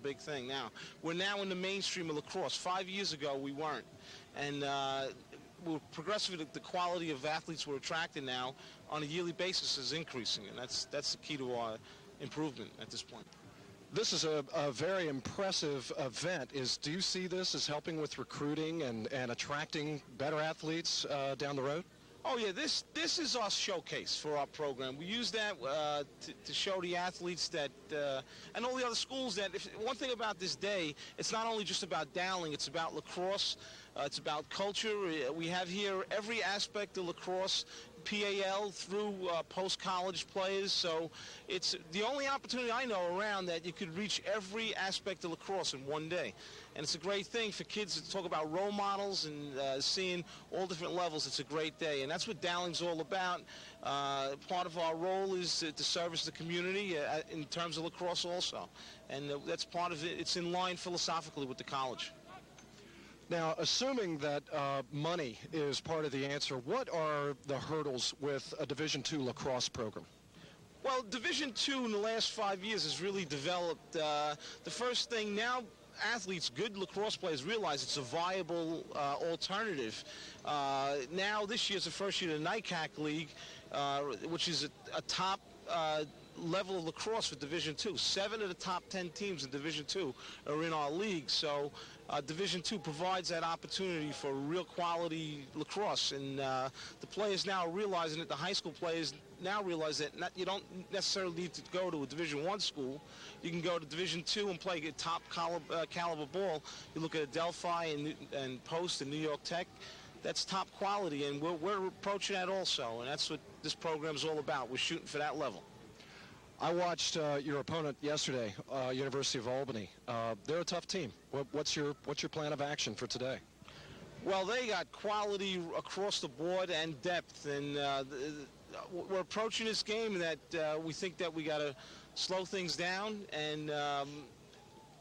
big thing. Now, we're now in the mainstream of lacrosse. 5 years ago, we weren't. And we're progressively, the quality of athletes we're attracting now on a yearly basis is increasing, and that's the key to our improvement at this point. This is a very impressive event. Do you see this as helping with recruiting and attracting better athletes down the road? Oh yeah, this is our showcase for our program. We use that to show the athletes that and all the other schools that one thing about this day, it's not only just about Dowling, it's about lacrosse, it's about culture. We have here every aspect of lacrosse, PAL through post-college players, so it's the only opportunity I know around that you could reach every aspect of lacrosse in one day. And it's a great thing for kids to talk about role models and seeing all different levels. It's a great day, and that's what Dowling's all about. Part of our role is to service the community in terms of lacrosse also, and that's part of it. It's in line philosophically with the college. Now, assuming that money is part of the answer, what are the hurdles with a Division II lacrosse program? Well, Division II in the last 5 years has really developed. The first thing now, athletes, good lacrosse players realize it's a viable alternative. Now, this year's the first year of the NICAC League, which is a top level of lacrosse for Division II. 7 of the top 10 teams in Division II are in our league, so Division II provides that opportunity for real quality lacrosse, and the players now are realizing it. The high school players now realize that you don't necessarily need to go to a Division I school. You can go to Division II and play top caliber ball. You look at Adelphi and Post and New York Tech. That's top quality, and we're approaching that also, and that's what this program is all about. We're shooting for that level. I watched your opponent yesterday, University of Albany. They're a tough team. What's your plan of action for today? Well, they got quality across the board and depth, and we're approaching this game that we think that we got to slow things down and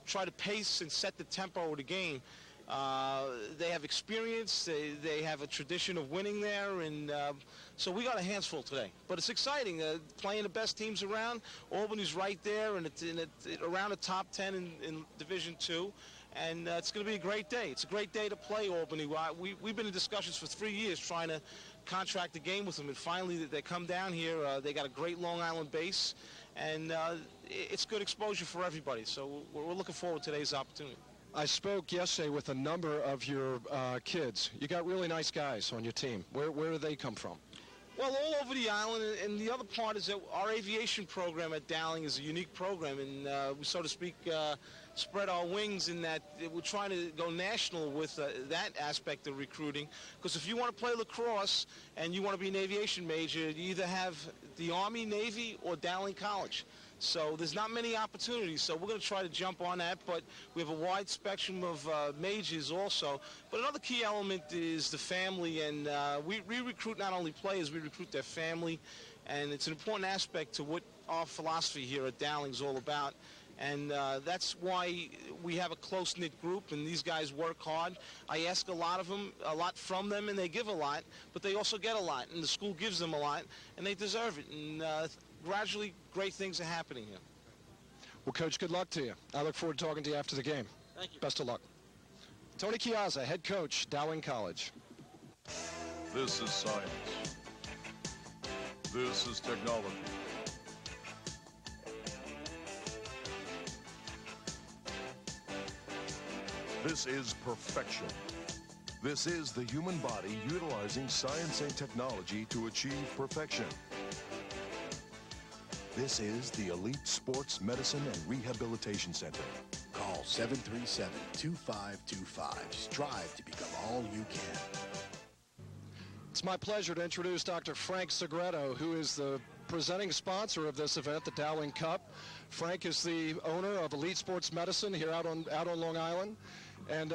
try to pace and set the tempo of the game. They have experience, they have a tradition of winning there, and so we got a hands full today. But it's exciting, playing the best teams around. Albany's right there, and it's around the top 10 in Division II, and it's going to be a great day. It's a great day to play Albany. We've been in discussions for 3 years trying to contract a game with them, and finally they come down here. They got a great Long Island base, and it's good exposure for everybody. So we're looking forward to today's opportunity. I spoke yesterday with a number of your kids. You got really nice guys on your team. Where do they come from? Well, all over the island, and the other part is that our aviation program at Dowling is a unique program, and we, so to speak, spread our wings in that we're trying to go national with that aspect of recruiting. Because if you want to play lacrosse and you want to be an aviation major, you either have the Army, Navy, or Dowling College. So there's not many opportunities, so we're going to try to jump on that, but we have a wide spectrum of majors also. But another key element is the family, and we recruit not only players, we recruit their family, and it's an important aspect to what our philosophy here at Dowling is all about. And that's why we have a close-knit group, and these guys work hard. I ask a lot from them, and they give a lot, but they also get a lot, and the school gives them a lot, and they deserve it. And gradually, great things are happening here. Well, Coach, good luck to you. I look forward to talking to you after the game. Thank you. Best of luck. Tony Chiazza, head coach, Dowling College. This is science. This is technology. This is perfection. This is the human body utilizing science and technology to achieve perfection. This is the Elite Sports Medicine and Rehabilitation Center. Call 737-2525. Strive to become all you can. It's my pleasure to introduce Dr. Frank Segreto, who is the presenting sponsor of this event, the Dowling Cup. Frank is the owner of Elite Sports Medicine here out on Long Island. And,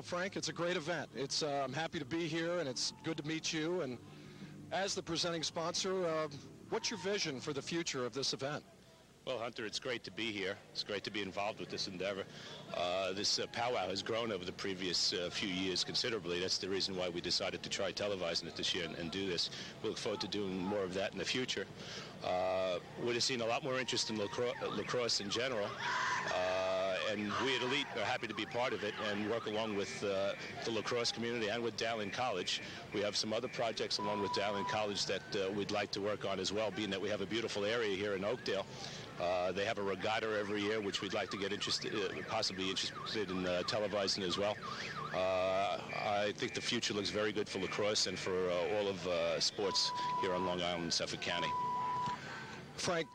Frank, it's a great event. I'm happy to be here, and it's good to meet you. And as the presenting sponsor, what's your vision for the future of this event? Well, Hunter, it's great to be here. It's great to be involved with this endeavor. This powwow has grown over the previous few years considerably. That's the reason why we decided to try televising it this year and do this. We look forward to doing more of that in the future. We're seeing a lot more interest in lacrosse in general. and we at Elite are happy to be part of it and work along with the lacrosse community and with Dowling College. We have some other projects along with Dowling College that we'd like to work on as well, being that we have a beautiful area here in Oakdale. They have a regatta every year, which we'd like to get possibly interested in televising as well. I think the future looks very good for lacrosse and for all of sports here on Long Island and Suffolk County. Frank,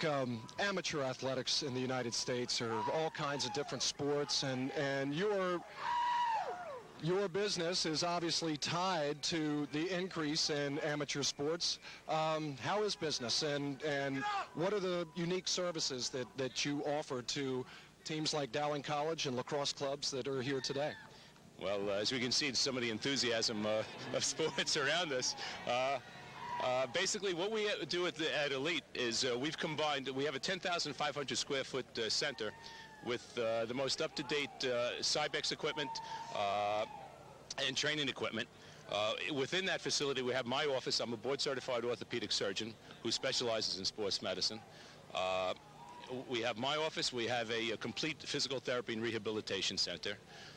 amateur athletics in the United States are all kinds of different sports, and your business is obviously tied to the increase in amateur sports. How is business, and what are the unique services that you offer to teams like Dowling College and lacrosse clubs that are here today? Well, as we can see, some of the enthusiasm of sports around us. Basically, what we do at Elite is we have a 10,500 square foot center with the most up-to-date Cybex equipment and training equipment. Within that facility, we have my office. I'm a board-certified orthopedic surgeon who specializes in sports medicine. We have my office. We have a complete physical therapy and rehabilitation center.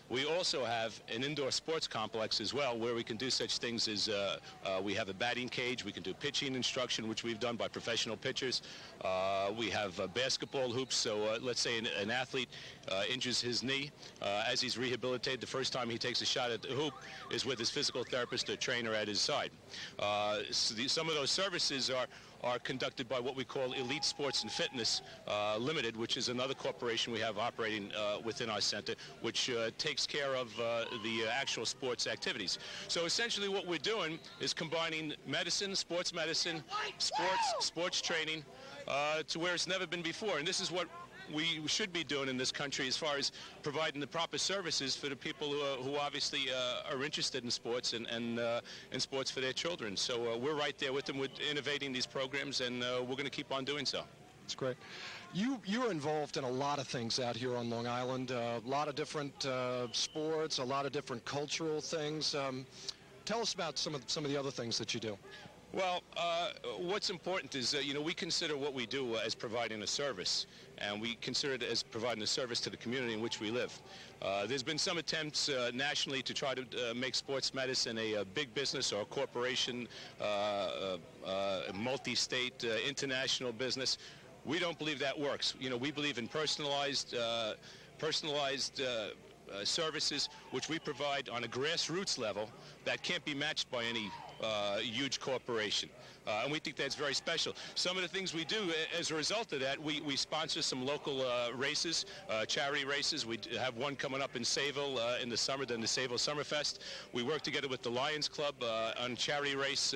We also have an indoor sports complex as well, where we can do such things as we have a batting cage. We can do pitching instruction, which we've done by professional pitchers. We have basketball hoops. So let's say an athlete injures his knee. As he's rehabilitated, the first time he takes a shot at the hoop is with his physical therapist or trainer at his side. Some of those services are conducted by what we call Elite Sports and Fitness Limited, which is another corporation we have operating within our center, which takes care of the actual sports activities. So essentially what we're doing is combining medicine, sports training to where it's never been before. And this is what we should be doing in this country as far as providing the proper services for the people who obviously are interested in sports and sports for their children. So we're right there with them with innovating these programs, and we're going to keep on doing so. That's great. You're involved in a lot of things out here on Long Island, a lot of different sports, a lot of different cultural things. Tell us about some of the other things that you do. Well, what's important is, we consider what we do as providing a service, and we consider it as providing a service to the community in which we live. There's been some attempts nationally to try to make sports medicine a big business or a corporation, multi-state, international business. We don't believe that works. We believe in personalized services, which we provide on a grassroots level that can't be matched by any huge corporation. And we think that's very special. Some of the things we do as a result of that, we sponsor some local races, charity races. We have one coming up in Sayville in the summer, then the Sayville Summerfest. We work together with the Lions Club on charity race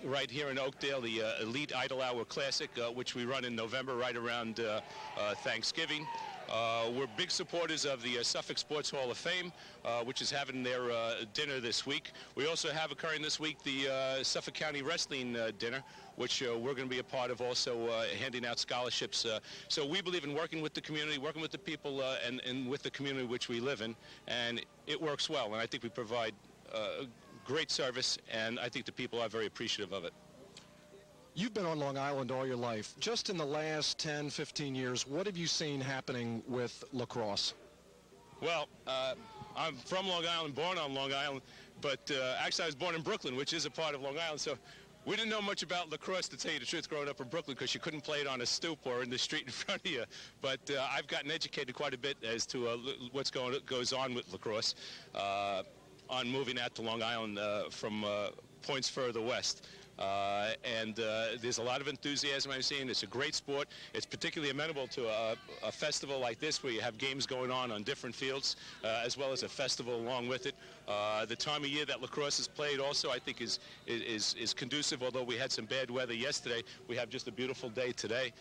right here in Oakdale, the Elite Idle Hour Classic, which we run in November right around Thanksgiving. We're big supporters of the Suffolk Sports Hall of Fame, which is having their dinner this week. We also have occurring this week the Suffolk County Wrestling Dinner, which we're going to be a part of, also handing out scholarships. So we believe in working with the community, working with the people, and with the community which we live in, and it works well. And I think we provide great service, and I think the people are very appreciative of it. You've been on Long Island all your life. Just in the last 10, 15 years, what have you seen happening with lacrosse? Well, I'm from Long Island, born on Long Island, but actually I was born in Brooklyn, which is a part of Long Island, so we didn't know much about lacrosse, to tell you the truth, growing up in Brooklyn, because you couldn't play it on a stoop or in the street in front of you. But I've gotten educated quite a bit as to what's goes on with lacrosse on moving out to Long Island from points further west. And there's a lot of enthusiasm I'm seeing. It's a great sport. It's particularly amenable to a festival like this, where you have games going on different fields, as well as a festival along with it. The time of year that lacrosse is played also, I think, is conducive. Although we had some bad weather yesterday, we have just a beautiful day today.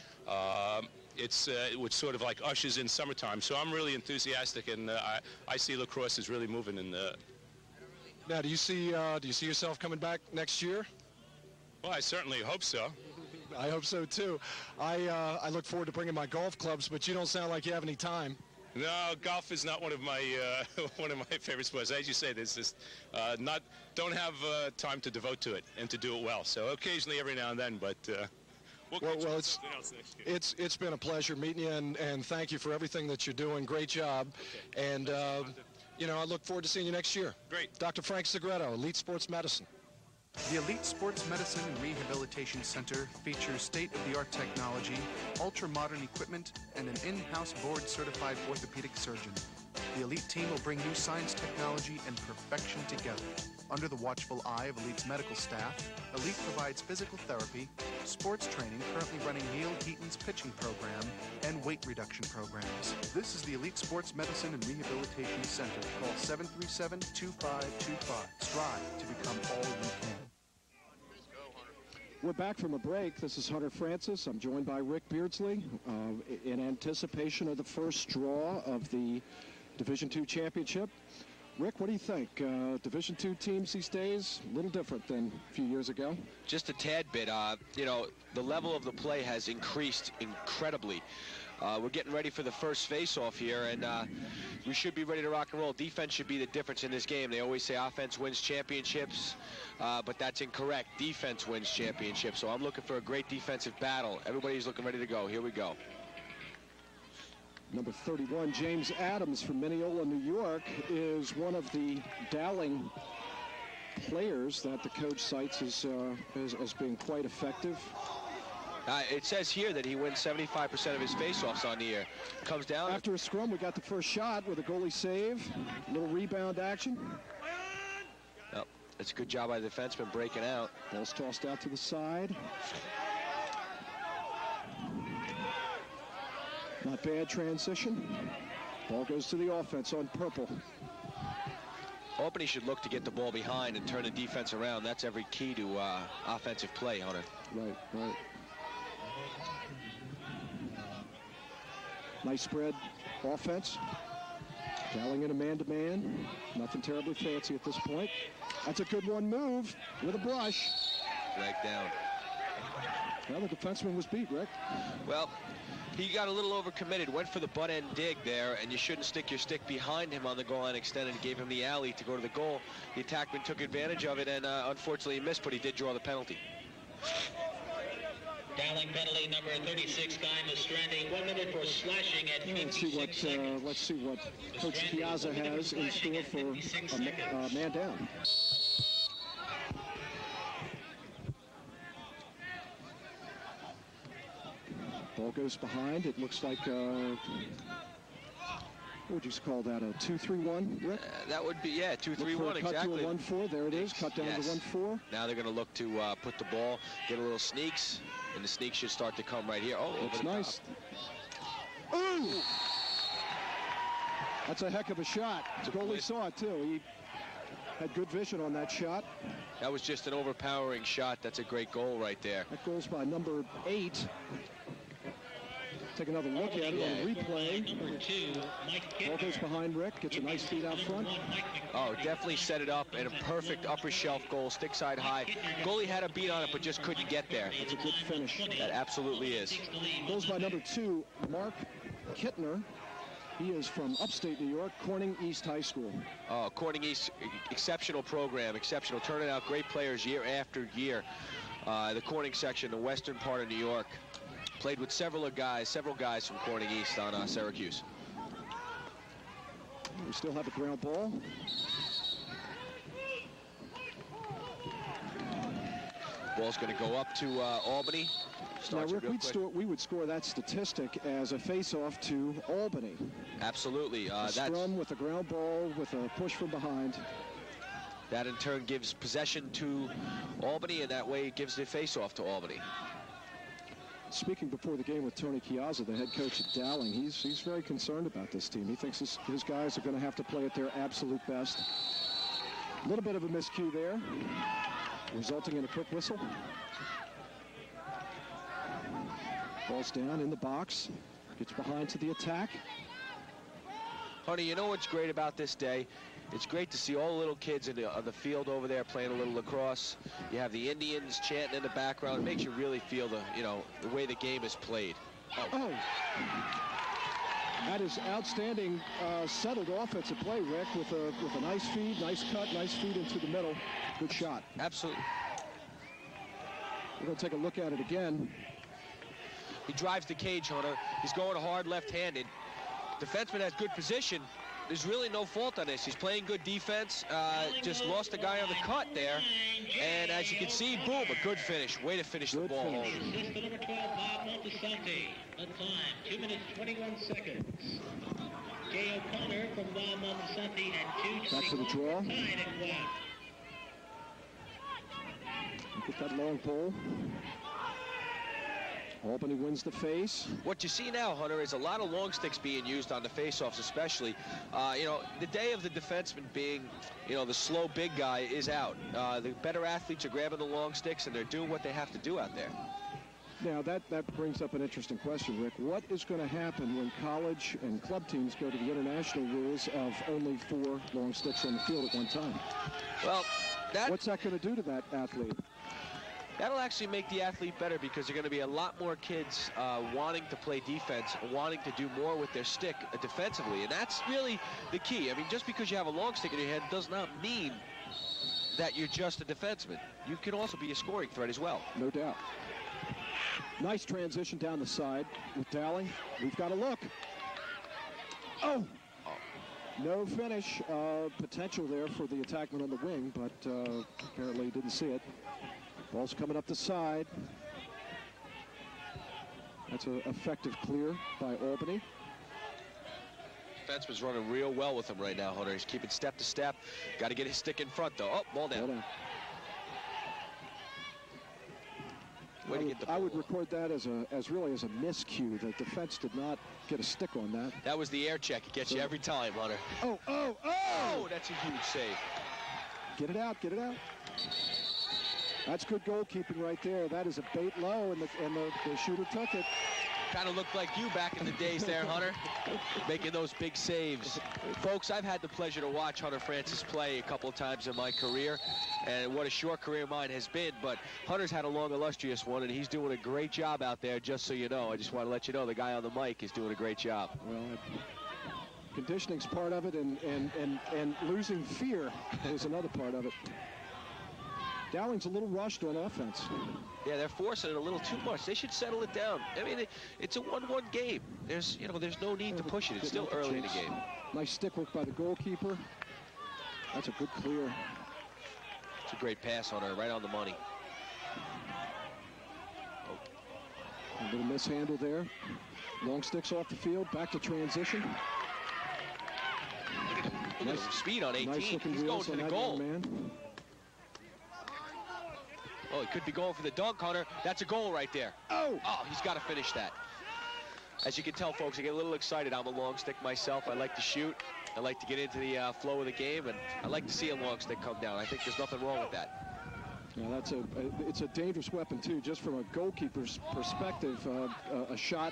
It's which sort of like ushers in summertime. So I'm really enthusiastic, and I see lacrosse is really moving. Now, do you see yourself coming back next year? Well, I certainly hope so. I hope so too. I look forward to bringing my golf clubs, but you don't sound like you have any time. No, golf is not one of my favorite sports. As you say, there's just don't have time to devote to it and to do it well. So occasionally, every now and then, but Well, it's been a pleasure meeting you, and thank you for everything that you're doing. Great job. Okay. And, I look forward to seeing you next year. Great. Dr. Frank Segreto, Elite Sports Medicine. The Elite Sports Medicine and Rehabilitation Center features state-of-the-art technology, ultra-modern equipment, and an in-house board-certified orthopedic surgeon. The Elite team will bring new science, technology, and perfection together. Under the watchful eye of Elite's medical staff, Elite provides physical therapy, sports training, currently running Neil Heaton's pitching program, and weight reduction programs. This is the Elite Sports Medicine and Rehabilitation Center. Call 737-2525. Strive to become all you can. We're back from a break. This is Hunter Francis. I'm joined by Rick Beardsley in anticipation of the first draw of the Division II championship. Rick, what do you think? Division II teams these days, a little different than a few years ago? Just a tad bit. The level of the play has increased incredibly. We're getting ready for the first face-off here, and we should be ready to rock and roll. Defense should be the difference in this game. They always say offense wins championships, but that's incorrect. Defense wins championships, so I'm looking for a great defensive battle. Everybody's looking ready to go. Here we go. Number 31, James Adams from Mineola, New York, is one of the Dowling players that the coach cites as being quite effective. It says here that he wins 75% of his faceoffs on the year. Comes down. After a scrum, we got the first shot with a goalie save. A little rebound action. Yep, it's a good job by the defenseman breaking out. Ball's tossed out to the side. Not bad transition. Ball goes to the offense on purple. Albany should look to get the ball behind and turn the defense around. That's every key to offensive play, Hunter. Right. Nice spread offense. Dowling in a man-to-man. Nothing terribly fancy at this point. That's a good one move with a brush. Right down. Well, the defenseman was beat, Rick. Well, he got a little overcommitted, went for the butt-end dig there, and you shouldn't stick your stick behind him on the goal line extended. He gave him the alley to go to the goal. The attackman took advantage of it, and unfortunately he missed, but he did draw the penalty. Dowling penalty number 36, time of stranding, 1 minute for slashing at 56 seconds. Let's see what Coach Piazza has in store for a man down. Ball goes behind. It looks like, what would you call that, a 2-3-1, Rick? That would be, 2-3-1, exactly. Cut to a 1-4, there it is, cut down to 1-4. Now they're going to look to put the ball, get a little sneaks, and the sneaks should start to come right here. Oh, that's nice. Ooh! That's a heck of a shot. The goalie saw it, too. He had good vision on that shot. That was just an overpowering shot. That's a great goal right there. That goes by number 8. Take another look at it on the replay. Ball goes behind Rick. Gets a nice feed out front. Oh, definitely set it up and a perfect upper shelf goal, stick side high. Goalie had a beat on it, but just couldn't get there. That's a good finish. That absolutely is. Goes by number 2, Mark Kittner. He is from upstate New York, Corning East High School. Oh, Corning East, exceptional program, exceptional. Turning out great players year after year. The Corning section, the western part of New York. Played with several guys from Corning East on Syracuse. We still have a ground ball. Ball's going to go up to Albany. Now, Rick, we would score that statistic as a face-off to Albany. Absolutely. A scrum with a ground ball with a push from behind. That in turn gives possession to Albany, and that way it gives the face-off to Albany. Speaking before the game with Tony Chiazza, the head coach at Dowling, he's very concerned about this team. He thinks his guys are going to have to play at their absolute best. A little bit of a miscue there, resulting in a quick whistle. Ball's down in the box. Gets behind to the attack. Honey, you know what's great about this day? It's great to see all the little kids in the field over there playing a little lacrosse. You have the Indians chanting in the background. It makes you really feel the way the game is played. Oh. That is outstanding settled offensive play, Rick, with a nice feed, nice cut, nice feed into the middle. Good shot. Absolutely. We're going to take a look at it again. He drives the cage, Hunter. He's going hard left-handed. Defenseman has good position. There's really no fault on this. He's playing good defense. Just lost the guy on the cut there. And as you can see, boom, a good finish. Way to finish the ball home. Assist to number 12, Bob Montesanti. The time, 2 minutes, 21 seconds. Jay O'Connor from Bob Montesanti at 2:21. Back to the draw. Tied at 1. Get that long pole. Albany wins the face. What you see now, Hunter, is a lot of long sticks being used on the face-offs especially. You know, the day of the defenseman being, you know, the slow big guy is out. The better athletes are grabbing the long sticks, and they're doing what they have to do out there. Now, that brings up an interesting question, Rick. What is going to happen when college and club teams go to the international rules of only 4 long sticks on the field at one time? Well, what's that going to do to that athlete? That'll actually make the athlete better because there are going to be a lot more kids wanting to play defense, wanting to do more with their stick defensively, and that's really the key. I mean, just because you have a long stick in your hand does not mean that you're just a defenseman. You can also be a scoring threat as well. No doubt. Nice transition down the side with Dowling. We've got a look. Oh! No finish. Potential there for the attackman on the wing, but apparently didn't see it. Ball's coming up the side. That's an effective clear by Albany. Defenseman's running real well with him right now, Hunter. He's keeping step to step. Got to get his stick in front, though. Oh, ball down. Way to get the ball. I would record that as really a miscue. The defense did not get a stick on that. That was the air check. It gets you every time, Hunter. Oh! That's a huge save. Get it out, get it out. That's good goalkeeping right there. That is a bait low, and the shooter took it. Kind of looked like you back in the days there, Hunter, making those big saves. Folks, I've had the pleasure to watch Hunter Francis play a couple of times in my career, and what a short career mine has been, but Hunter's had a long, illustrious one, and he's doing a great job out there, just so you know. I just want to let you know the guy on the mic is doing a great job. Well, conditioning's part of it, and losing fear is another part of it. Dowling's a little rushed on offense. Yeah, they're forcing it a little too much. They should settle it down. I mean, it's a 1-1 game. There's no need to push it. It's still early in the game. Nice stick work by the goalkeeper. That's a good clear. It's a great pass on her, right on the money. A little mishandle there. Long sticks off the field. Back to transition. Look at him. Speed on 18. Nice He's going for the goal. Oh, he could be going for the dunk, Hunter. That's a goal right there. Oh, he's got to finish that. As you can tell, folks, I get a little excited. I'm a long stick myself. I like to shoot. I like to get into the flow of the game, and I like to see a long stick come down. I think there's nothing wrong with that. Yeah, it's a dangerous weapon, too, just from a goalkeeper's perspective. A shot,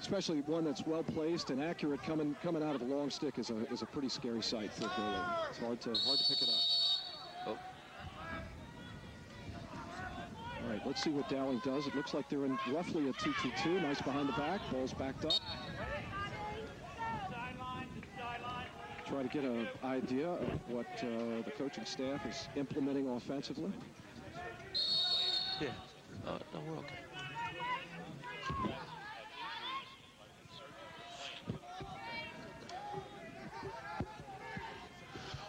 especially one that's well placed and accurate, coming out of a long stick is a pretty scary sight for a goalie. It's hard to pick it up. Oh. All right, let's see what Dowling does. It looks like they're in roughly a 2-2-2. Nice behind the back. Ball's backed up. Try to get an idea of what the coaching staff is implementing offensively. Yeah. No, we're okay.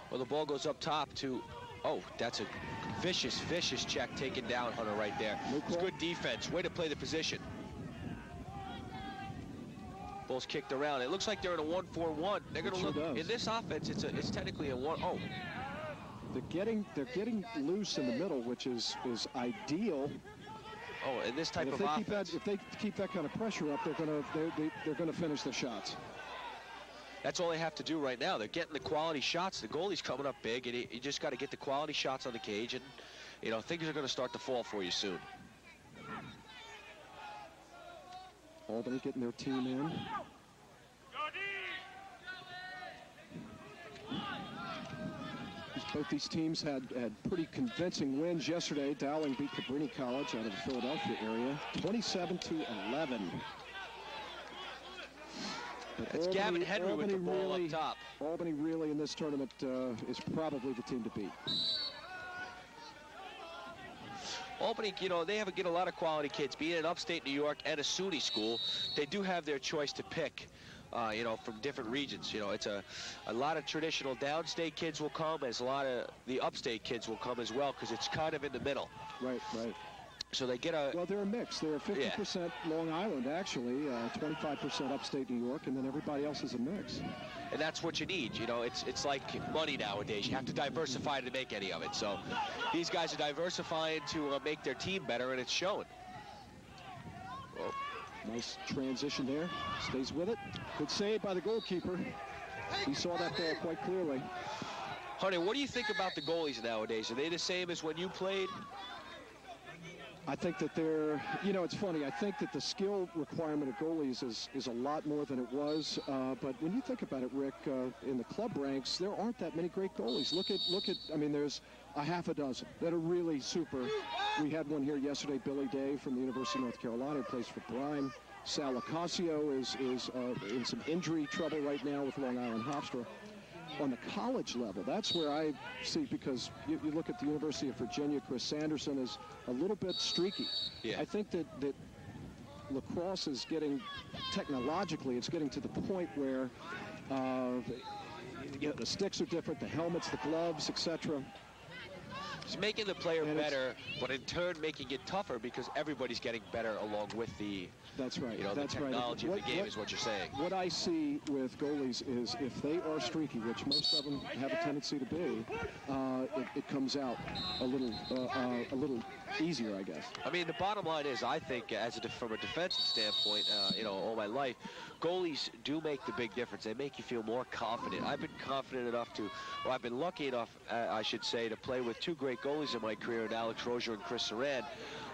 Well, the ball goes up top to... Oh, that's a vicious check taken down, Hunter, right there. It's good defense. Way to play the position. Ball's kicked around. It looks like they're in a 1-4-1. They're going to look in this offense. It's technically a 1. Oh, they're getting loose in the middle, which is ideal. Oh, in this type of offense, if they keep that kind of pressure up, they're gonna finish the shots. That's all they have to do right now. They're getting the quality shots. The goalie's coming up big, and you just got to get the quality shots on the cage, and things are going to start to fall for you soon. Albany getting their team in. Both these teams had pretty convincing wins yesterday. Dowling beat Cabrini College out of the Philadelphia area, 27-11. It's Gavin Henry with the ball up top. Albany really in this tournament is probably the team to beat. Albany, you know, they get a lot of quality kids. Being in upstate New York and a SUNY school, they do have their choice to pick, you know, from different regions. You know, it's a lot of traditional downstate kids will come, as a lot of the upstate kids will come as well, because it's kind of in the middle. Right, right. So they get a... Well, they're a mix. They're 50% Long Island, actually, 25% upstate New York, and then everybody else is a mix. And that's what you need. You know, it's like money nowadays. You have to diversify to make any of it. So these guys are diversifying to make their team better, and it's showing. Well, nice transition there. Stays with it. Good save by the goalkeeper. He saw that ball quite clearly. Hunter, what do you think about the goalies nowadays? Are they the same as when you played? I think that they're, you know, it's funny. I think that the skill requirement of goalies is a lot more than it was. But when you think about it, Rick, in the club ranks, there aren't that many great goalies. Look at. I mean, there's a half a dozen that are really super. We had one here yesterday, Billy Day from the University of North Carolina, who plays for Brine. Sal Locascio is in some injury trouble right now with Long Island Hofstra. On the college level, that's where I see, because you look at the University of Virginia, Chris Sanderson is a little bit streaky. Yeah. I think that lacrosse is getting, technologically, it's getting to the point where you know, the sticks are different, the helmets, the gloves, etc. It's making the player better, but in turn making it tougher, because everybody's getting better along with the... That's right. You know, that's the technology right. of the game is what you're saying. What I see with goalies is if they are streaky, which most of them have a tendency to be, it comes out a little easier, I guess. I mean, the bottom line is, I think, from a defensive standpoint, you know, all my life, goalies do make the big difference. They make you feel more confident. I've been confident enough to, well, I've been lucky enough, I should say, to play with two great goalies in my career, in Alex Rozier and Chris Saran,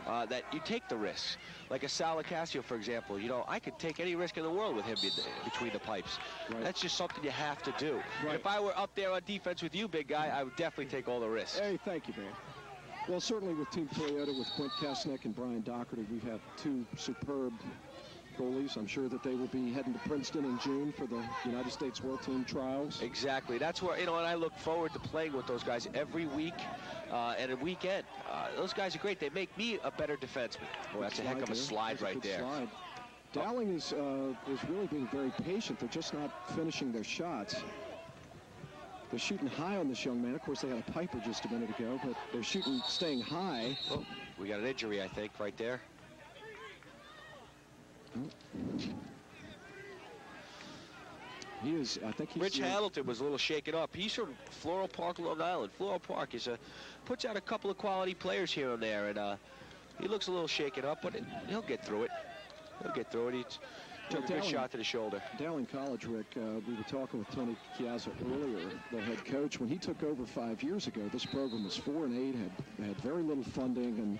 that you take the risks. Like a Sal Locascio, for example, you know, I could take any risk in the world with him between the pipes. Right. That's just something you have to do. Right. If I were up there on defense with you, big guy, I would definitely take all the risks. Hey, thank you, man. Well, certainly with Team Toyota, with Quint Kasnick and Brian Doherty, we have two superb goalies. I'm sure that they will be heading to Princeton in June for the United States World Team Trials. Exactly. That's where, you know, and I look forward to playing with those guys every week and a weekend. Those guys are great. They make me a better defenseman. Boy, that's a heck of a slide right there. Slide. Dowling is really being very patient. They're just not finishing their shots. They're shooting high on this young man. Of course, they had a piper just a minute ago, but they're staying high. Oh, we got an injury, I think, right there. He is, I think he's... Rich Hamilton was a little shaken up. He's from Floral Park, Long Island. Floral Park puts out a couple of quality players here and there, and he looks a little shaken up, but he'll get through it. He'll get through it. He took a good shot to the shoulder. Dowling College, Rick, we were talking with Tony Chiazza earlier, the head coach. When he took over 5 years ago, this program was 4-8, had very little funding, and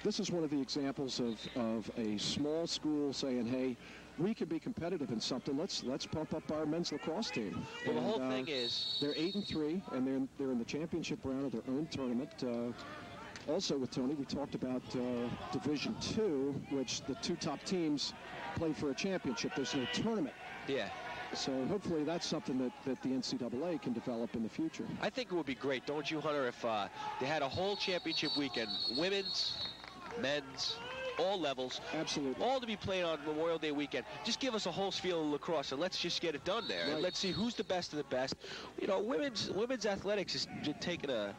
this is one of the examples of a small school saying, hey, we can be competitive in something. Let's pump up our men's lacrosse team. Well, and the whole thing is... They're 8-3, and they're in the championship round of their own tournament. Also with Tony, we talked about Division II, which the two top teams play for a championship. There's no tournament. Yeah. So hopefully that's something that the NCAA can develop in the future. I think it would be great, don't you, Hunter, if they had a whole championship weekend, women's, men's, all levels. Absolutely. All to be played on Memorial Day weekend. Just give us a whole field of lacrosse, and let's just get it done there. Right. And let's see who's the best of the best. You know, women's athletics is taking a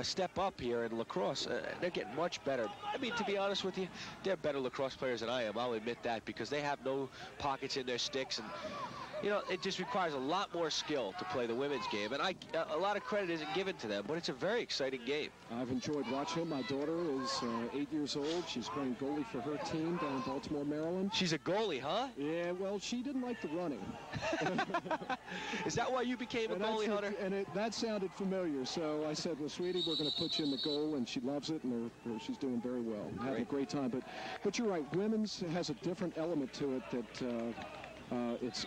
step up here in lacrosse. They're getting much better. I mean, to be honest with you, they're better lacrosse players than I am. I'll admit that, because they have no pockets in their sticks, and you know, it just requires a lot more skill to play the women's game, and a lot of credit isn't given to them, but it's a very exciting game. I've enjoyed watching it. My daughter is 8 years old. She's playing goalie for her team down in Baltimore, Maryland. She's a goalie, huh? Yeah, well, she didn't like the running. Is that why you became a goalie, Hunter? And that sounded familiar, so I said, well, sweetie, we're going to put you in the goal, and she loves it, and she's doing very well. Having a great time. But you're right, women's has a different element to it that... It's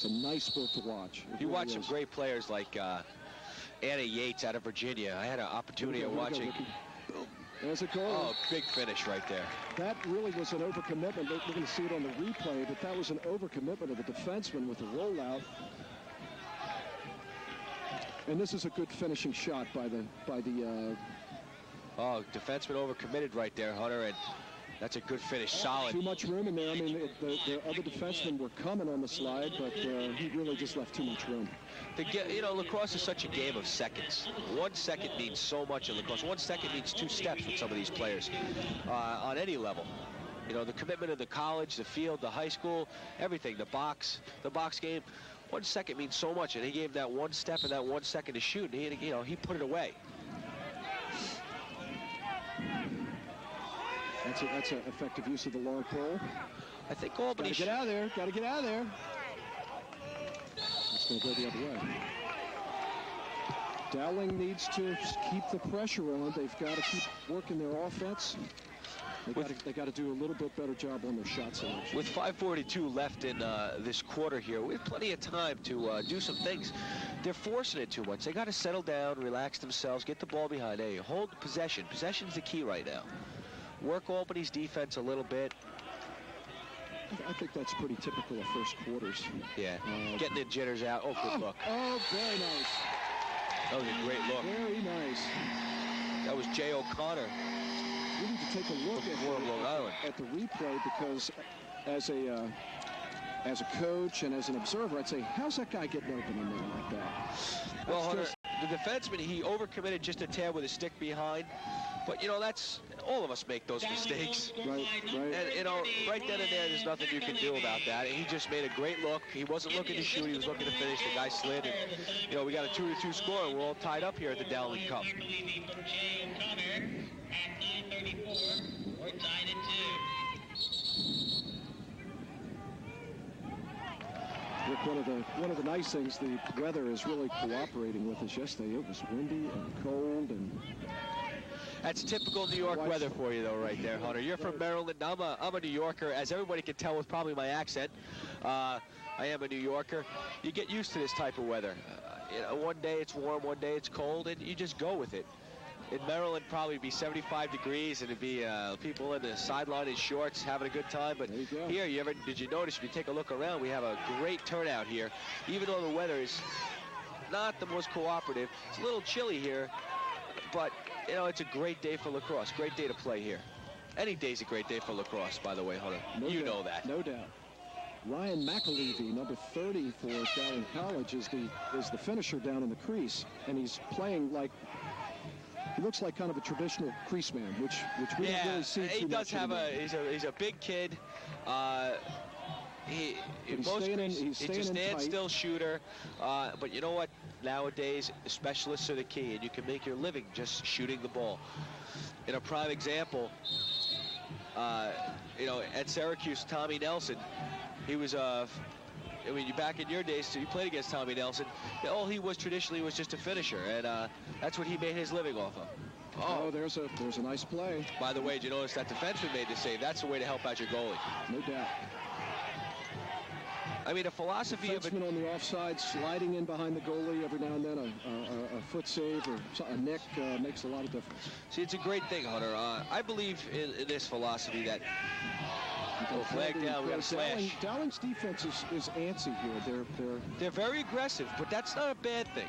a nice sport to watch. You watch some great players like Anna Yates out of Virginia. I had an opportunity of watching. There's a goal. Oh, big finish right there. That really was an overcommitment. We're going to see it on the replay, but that was an overcommitment of the defenseman with the rollout. And this is a good finishing shot by the Oh, defenseman overcommitted right there, Hunter, and that's a good finish, solid. Too much room in there. I mean, the other defensemen were coming on the slide, but he really just left too much room. You know, lacrosse is such a game of seconds. 1 second means so much in lacrosse. 1 second means 2 steps with some of these players on any level. You know, the commitment of the college, the field, the high school, everything, the box game. 1 second means so much, and he gave that 1 step and that 1 second to shoot, and he put it away. That's an effective use of the long pole. I think Albany... Got to get out of there. Got to get out of there. It's going to go the other way. Dowling needs to keep the pressure on. They've got to keep working their offense. They got to do a little bit better job on their shot selection. With 5:42 left in this quarter here, we have plenty of time to do some things. They're forcing it too much. They got to settle down, relax themselves, get the ball behind. Hey, hold possession. Possession's the key right now. Work Albany's defense a little bit. I think that's pretty typical of first quarters. Yeah, getting the jitters out. Oh, good look. Oh, very nice. That was a great look. Very nice. That was Jay O'Connor. We need to take a look at the replay, because as a coach and as an observer, I'd say, how's that guy getting open in there like that? Well, Hunter, the defenseman, he overcommitted just a tad with a stick behind. But, you know, that's all of us make those mistakes. Right. And, you know, right then and there, there's nothing you can do about that. He just made a great look. He wasn't looking to shoot. He was looking to finish. The guy slid. And, you know, we got a 2-2 score, and we're all tied up here at the Dowling Cup. Rick, one of the nice things the weather is really cooperating with us yesterday. It was windy and cold, and that's typical New York weather for you, though, right there, Hunter. You're from Maryland. I'm a New Yorker, as everybody can tell with probably my accent. I am a New Yorker. You get used to this type of weather. You know, one day it's warm, one day it's cold, and you just go with it. In Maryland, probably be 75 degrees, and it'd be people in the sideline in shorts having a good time. But here, did you notice, if you take a look around, we have a great turnout here. Even though the weather is not the most cooperative, it's a little chilly here, but you know, it's a great day for lacrosse. Great day to play here. Any day's a great day for lacrosse, by the way, Hunter. You know that. No doubt. Ryan McAlevey, number 30 for Dowling College, is the finisher down in the crease, and he's playing like, he looks like kind of a traditional crease man, which we don't really see too much. He does have he's a big kid. He's a standstill shooter, but you know what? Nowadays, specialists are the key, and you can make your living just shooting the ball. In a prime example, you know, at Syracuse, Tommy Nelson, he was I mean, back in your days, you played against Tommy Nelson. All he was traditionally was just a finisher, and that's what he made his living off of. Oh, there's a nice play. By the way, did you notice that defenseman made the save? That's the way to help out your goalie. No doubt. I mean, a philosophy of defenseman on the offside, sliding in behind the goalie every now and then, a foot save or a nick makes a lot of difference. See, it's a great thing, Hunter. I believe in this philosophy that flag down, we got to slash. Dowling's defense is antsy here. They're very aggressive, but that's not a bad thing.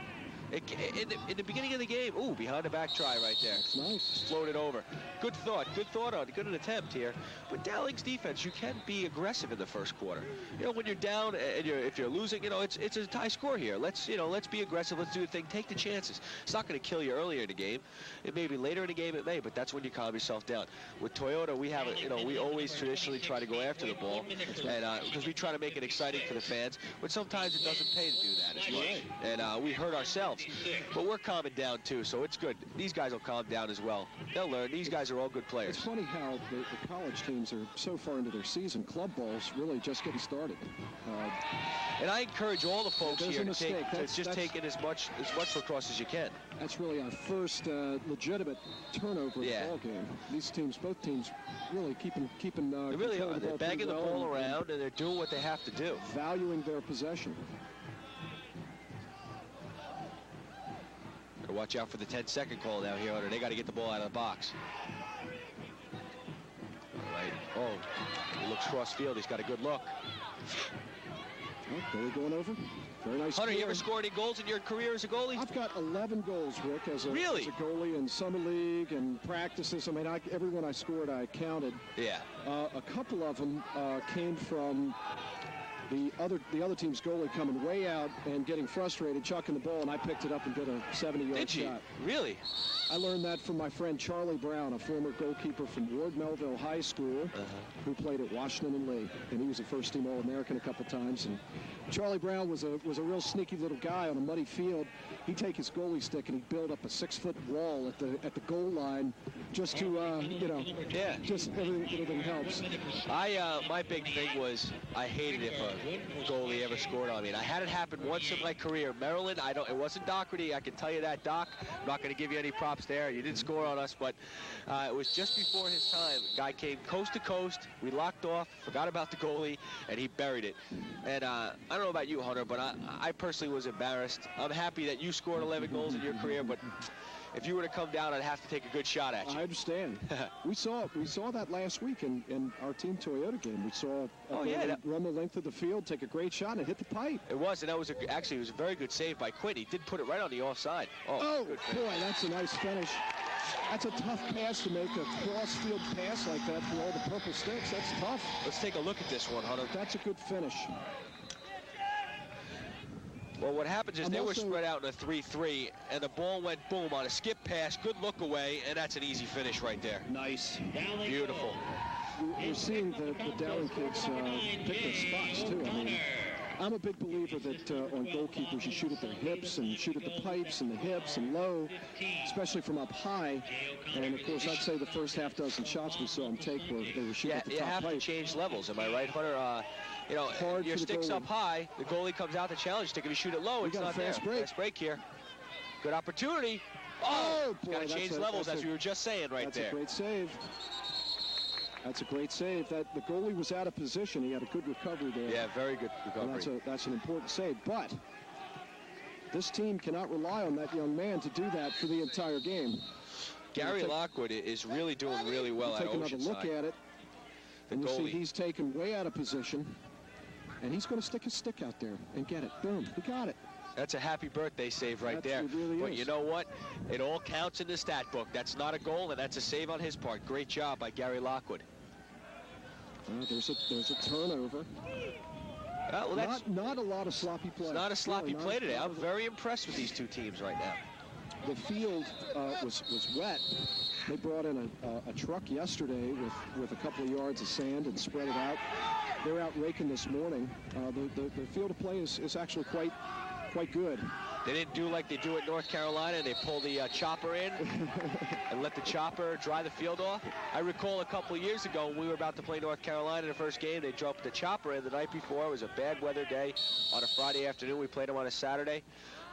In the beginning of the game, behind the back try right there. It's nice. Floated over. Good thought on, good attempt here. With Dowling's defense, you can be aggressive in the first quarter. You know, when you're down and if you're losing, you know, it's a tie score here. Let's be aggressive. Let's do the thing. Take the chances. It's not going to kill you earlier in the game. It may be later in the game. It may, but that's when you calm yourself down. With Toyota, we have we always traditionally try to go after the ball, and because we try to make it exciting for the fans. But sometimes it doesn't pay to do that as much, and we hurt ourselves. But we're calming down too, so it's good. These guys will calm down as well. They'll learn. These guys are all good players. It's funny how the college teams are so far into their season. Club ball's really just getting started. And I encourage all the folks here to take in as much lacrosse as you can. That's really our first legitimate turnover in the ball game. Both teams, really keeping. They really are. They're banging the ball around, and they're doing what they have to do. Valuing their possession. Got to watch out for the 10-second call now here, Hunter. They got to get the ball out of the box. All right. Oh, he looks cross field. He's got a good look. Oh, goalie going over. Very nice. Hunter, score. you ever scored any goals in your career as a goalie? I've got 11 goals, Rick, as a goalie in summer league and practices. I mean, everyone I scored, I counted. Yeah. A couple of them came from the other team's goalie coming way out and getting frustrated, chucking the ball, and I picked it up and did a 70-yard shot. Really? I learned that from my friend Charlie Brown, a former goalkeeper from Ward Melville High School, who played at Washington and Lee, and he was a first-team All-American a couple times. And Charlie Brown was a real sneaky little guy on a muddy field. He'd take his goalie stick and he'd build up a 6-foot wall at the goal line, just to just everything helps. My big thing was I hated if a goalie ever scored on me. And I had it happen once in my career. Maryland, it wasn't Doherty, I can tell you that, Doc. I'm not going to give you any props there. You didn't score on us, but it was just before his time. Guy came coast to coast. We locked off, forgot about the goalie, and he buried it. And I don't know about you, Hunter, but I personally was embarrassed. I'm happy that you scored 11 goals in your career, but if you were to come down, I'd have to take a good shot at you. I understand. we saw that last week in our Team Toyota game. We saw run the length of the field, take a great shot, and hit the pipe. It was, and that was actually it was a very good save by Quinn. He did put it right on the offside. Oh boy, that's a nice finish. That's a tough pass to make, a cross-field pass like that through all the purple sticks. That's tough. Let's take a look at this one, Hunter. That's a good finish. Well, what happens is they were spread out in a 3-3, and the ball went boom on a skip pass, good look away, and that's an easy finish right there. Nice. Beautiful. We're seeing the Dowling kids pick their spots, too. I mean, I'm a big believer that on goalkeepers, you shoot at their hips and shoot at the pipes and the hips and low, especially from up high. And, of course, I'd say the first half dozen shots we saw them take were they were shooting at the top pipe. You have to change levels. Am I right, Hunter? Your stick's up high, the goalie comes out to challenge stick. If you shoot it low, it's not there. Fast break here. Good opportunity. Oh, boy, got to change levels, as we were just saying right there. That's a great save. That's a great save. The goalie was out of position. He had a good recovery there. Yeah, very good recovery. And that's an important save. But this team cannot rely on that young man to do that for the entire game. Gary Lockwood is really doing really well at Oceanside. Take another look at it. And you see he's taken way out of position. And he's going to stick his stick out there and get it. Boom. He got it. That's a happy birthday save right there. It really but is. You know what? It all counts in the stat book. That's not a goal, and that's a save on his part. Great job by Gary Lockwood. There's a turnover. Not a lot of sloppy play. It's not a sloppy play today. I'm very impressed with these two teams right now. The field was wet. They brought in a truck yesterday with a couple of yards of sand and spread it out. They're out raking this morning. The field of play is actually quite good. They didn't do like they do at North Carolina. They pull the chopper in and let the chopper dry the field off. I recall a couple of years ago when we were about to play North Carolina in the first game, they dropped the chopper in the night before. It was a bad weather day on a Friday afternoon. We played them on a Saturday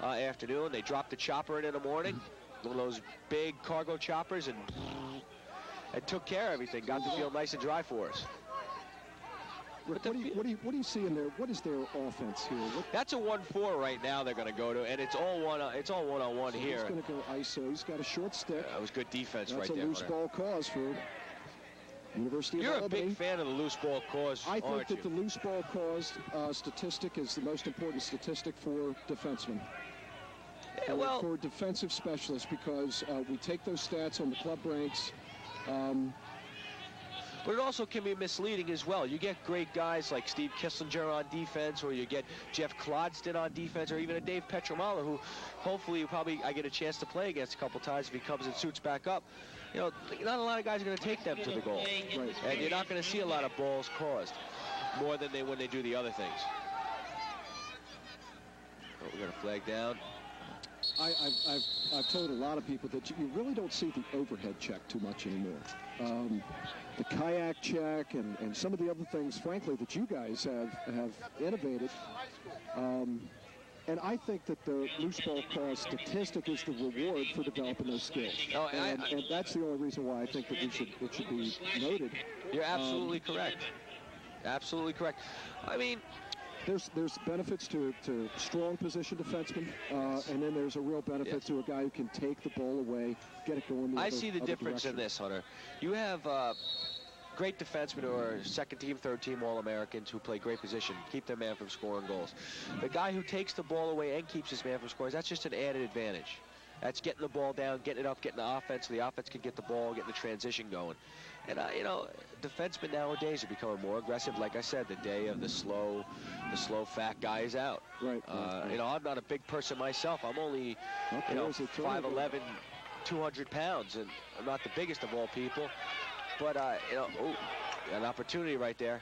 afternoon. They dropped the chopper in the morning, one of those big cargo choppers, and took care of everything. Got the field nice and dry for us. Rick, what do you see in there? What is their offense here? That's a 1-4 right now. They're going to go to, and it's all one-on-one here. He's going to go ISO. He's got a short stick. That was good defense right there. That's a loose ball cause for University of Albany. You're a big fan of the loose ball cause, I think that the loose ball cause statistic is the most important statistic for defensemen. Yeah, for defensive specialists, because we take those stats on the club ranks. But it also can be misleading as well. You get great guys like Steve Kisslinger on defense, or you get Jeff Clodston on defense, or even a Dave Petromala, who hopefully I get a chance to play against a couple times if he comes and suits back up. Not a lot of guys are going to take them to the goal. Right. And you're not going to see a lot of balls caused more than when they do the other things. Oh, we got a flag down. I've told a lot of people that you really don't see the overhead check too much anymore. The kayak check and some of the other things, frankly, that you guys have innovated. And I think that the loose ball cause statistic is the reward for developing those skills. Oh, and that's the only reason why I think that it should be noted. You're absolutely correct. Absolutely correct. I mean, there's benefits to strong position defensemen, and then there's a real benefit to a guy who can take the ball away, get it going. I see the difference in this, Hunter. You have great defensemen who are second-team, third-team All-Americans who play great position, keep their man from scoring goals. The guy who takes the ball away and keeps his man from scoring, that's just an added advantage. That's getting the ball down, getting it up, getting the offense, so the offense can get the ball, getting the transition going. And, you know, defensemen nowadays are becoming more aggressive. Like I said, the day of the slow, fat guy is out. Right. You know, I'm not a big person myself. I'm only, you know, 5'11", 200 pounds, and I'm not the biggest of all people. But, you know, an opportunity right there.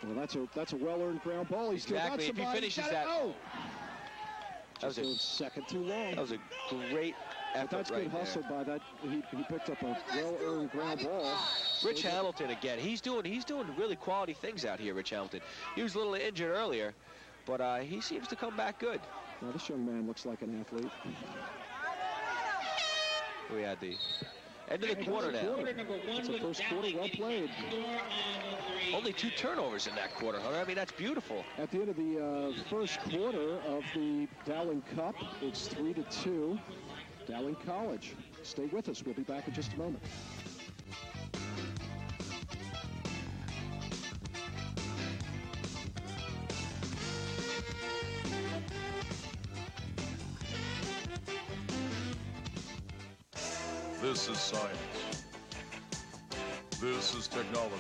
Well, that's a well-earned ground ball. He's exactly. If he finishes that, that was a second too long. That was a great effort. But that's right good hustle there. by that. He picked up a well-earned ground ball. Rich Hamilton again. He's doing really quality things out here. Rich Hamilton. He was a little injured earlier, but he seems to come back good. Now this young man looks like an athlete. We had the end of the quarter now. It's the first quarter, well played. Only 2 turnovers in that quarter, Hunter. I mean, that's beautiful. At the end of the first quarter of the Dowling Cup, it's 3-2. Dowling College. Stay with us. We'll be back in just a moment. This is science. This is technology.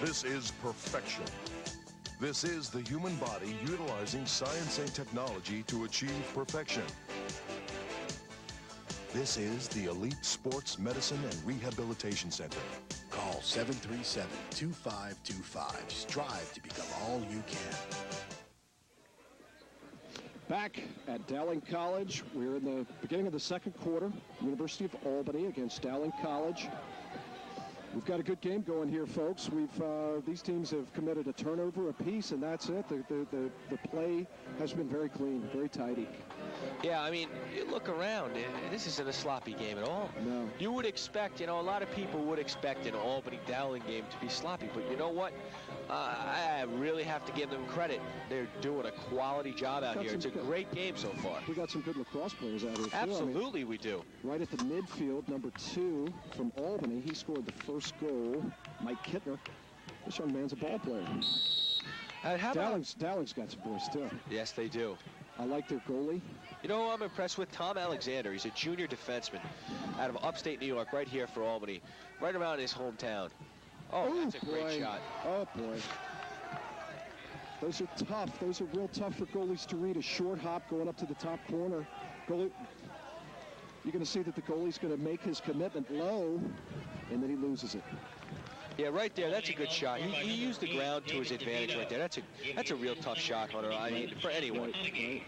This is perfection. This is the human body utilizing science and technology to achieve perfection. This is the Elite Sports Medicine and Rehabilitation Center. Call 737-2525. Strive to become all you can. Back at Dowling College, we're in the beginning of the second quarter. University of Albany against Dowling College. We've got a good game going here, folks. These teams have committed a turnover apiece, and that's it. The play has been very clean, very tidy. Yeah, I mean, you look around, this isn't a sloppy game at all. No. You would expect, you know, a lot of people would expect an Albany-Dowling game to be sloppy, but you know what? I really have to give them credit. They're doing a quality job out here. It's a great game so far. We got some good lacrosse players out here, too. Absolutely, we do. Right at the midfield, number 2 from Albany. He scored the first goal. Mike Kittner. This young man's a ball player. Dowling's got some boys, too. Yes, they do. I like their goalie. You know who I'm impressed with? Tom Alexander. He's a junior defenseman out of upstate New York, right here for Albany, right around his hometown. Oh, that's a great shot. Oh, boy. Those are tough. Those are real tough for goalies to read. A short hop going up to the top corner. Goalie, you're going to see that the goalie's going to make his commitment low, and then he loses it. Yeah, right there. That's a good shot. He used the ground to his advantage right there. That's a real tough shot, Hunter. I mean, for anyone.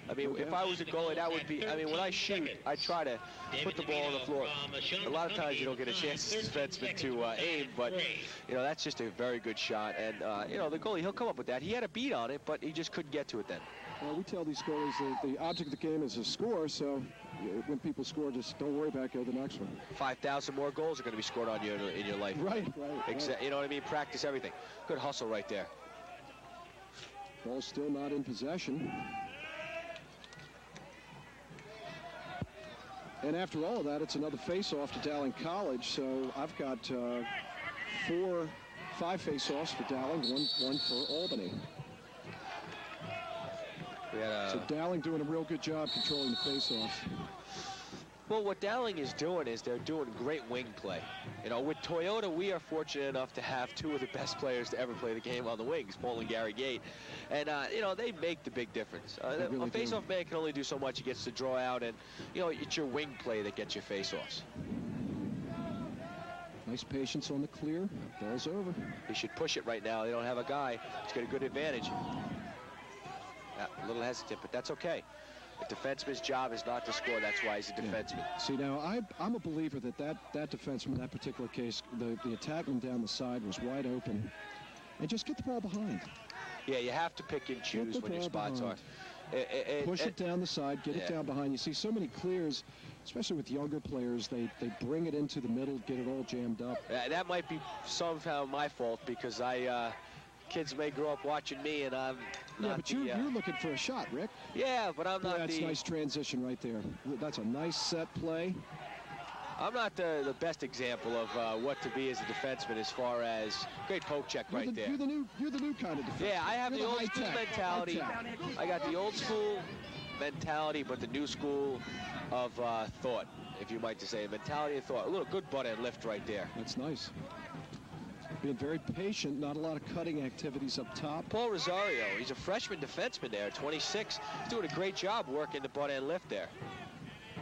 I mean, if I was a goalie, that would be. I mean, when I shoot, I try to put the ball on the floor. A lot of times you don't get a chance as a defenseman to aim, but you know that's just a very good shot. And you know the goalie, he'll come up with that. He had a beat on it, but he just couldn't get to it then. Well, we tell these goalies that the object of the game is a score, so when people score, just don't worry about it, go to the next one. 5,000 more goals are going to be scored on you in your life. Right. You know what I mean? Practice everything. Good hustle right there. Ball's still not in possession. And after all of that, it's another face-off to Dowling College, so I've got 5 face-offs for Dowling, one for Albany. So Dowling doing a real good job controlling the face-offs. Well, what Dowling is doing is they're doing great wing play. You know, with Toyota, we are fortunate enough to have 2 of the best players to ever play the game on the wings, Paul and Gary Gate. And, you know, they make the big difference. A face-off man can only do so much. He gets to draw out, and, you know, it's your wing play that gets your face-offs. Nice patience on the clear. Ball's over. He should push it right now. They don't have a guy. He's got a good advantage. A little hesitant, but that's okay. A defenseman's job is not to score. That's why he's a defenseman. Yeah. See, now, I'm a believer that defenseman, in that particular case, the attackman down the side was wide open. And just get the ball behind. Yeah, you have to pick and choose when your spots are. Push it down the side, get it down behind. You see so many clears, especially with younger players, they bring it into the middle, get it all jammed up. That might be somehow my fault because I kids may grow up watching me, and I'm not. Yeah, but you're looking for a shot, Rick. Yeah, but I'm not. That's a nice transition right there. That's a nice set play. I'm not the best example of what to be as a defenseman as far as great poke check right there. You're the new kind of defenseman. Yeah, I have you're the old school mentality. I got the old school mentality, but the new school of thought, if you might to say, mentality of thought. A little good butt end lift right there. That's nice. Being very patient, not a lot of cutting activities up top. Paul Rosario, he's a freshman defenseman there, 26. He's doing a great job working the butt end lift there.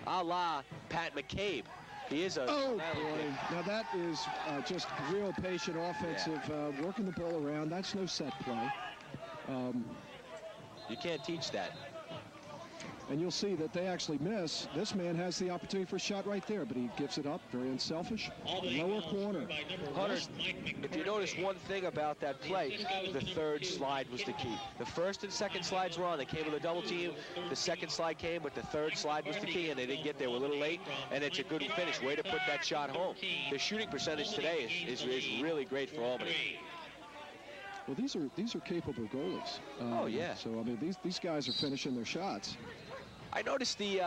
A la Pat McCabe. He is a... Oh, boy. Now that is just real patient offensive, working the ball around. That's no set play. You can't teach that. And you'll see that they actually miss. This man has the opportunity for a shot right there, but he gives it up. Very unselfish. Lower corner. Hunter, if you notice one thing about that play, the third slide was the key. The first and second slides were on. They came with a double team. The second slide came, but the third slide was the key, and they didn't get there. We're a little late, and it's a good finish. Way to put that shot home. The shooting percentage today is really great for Albany. Well, these are capable goalies. Oh, yeah. So, I mean, these guys are finishing their shots. I noticed the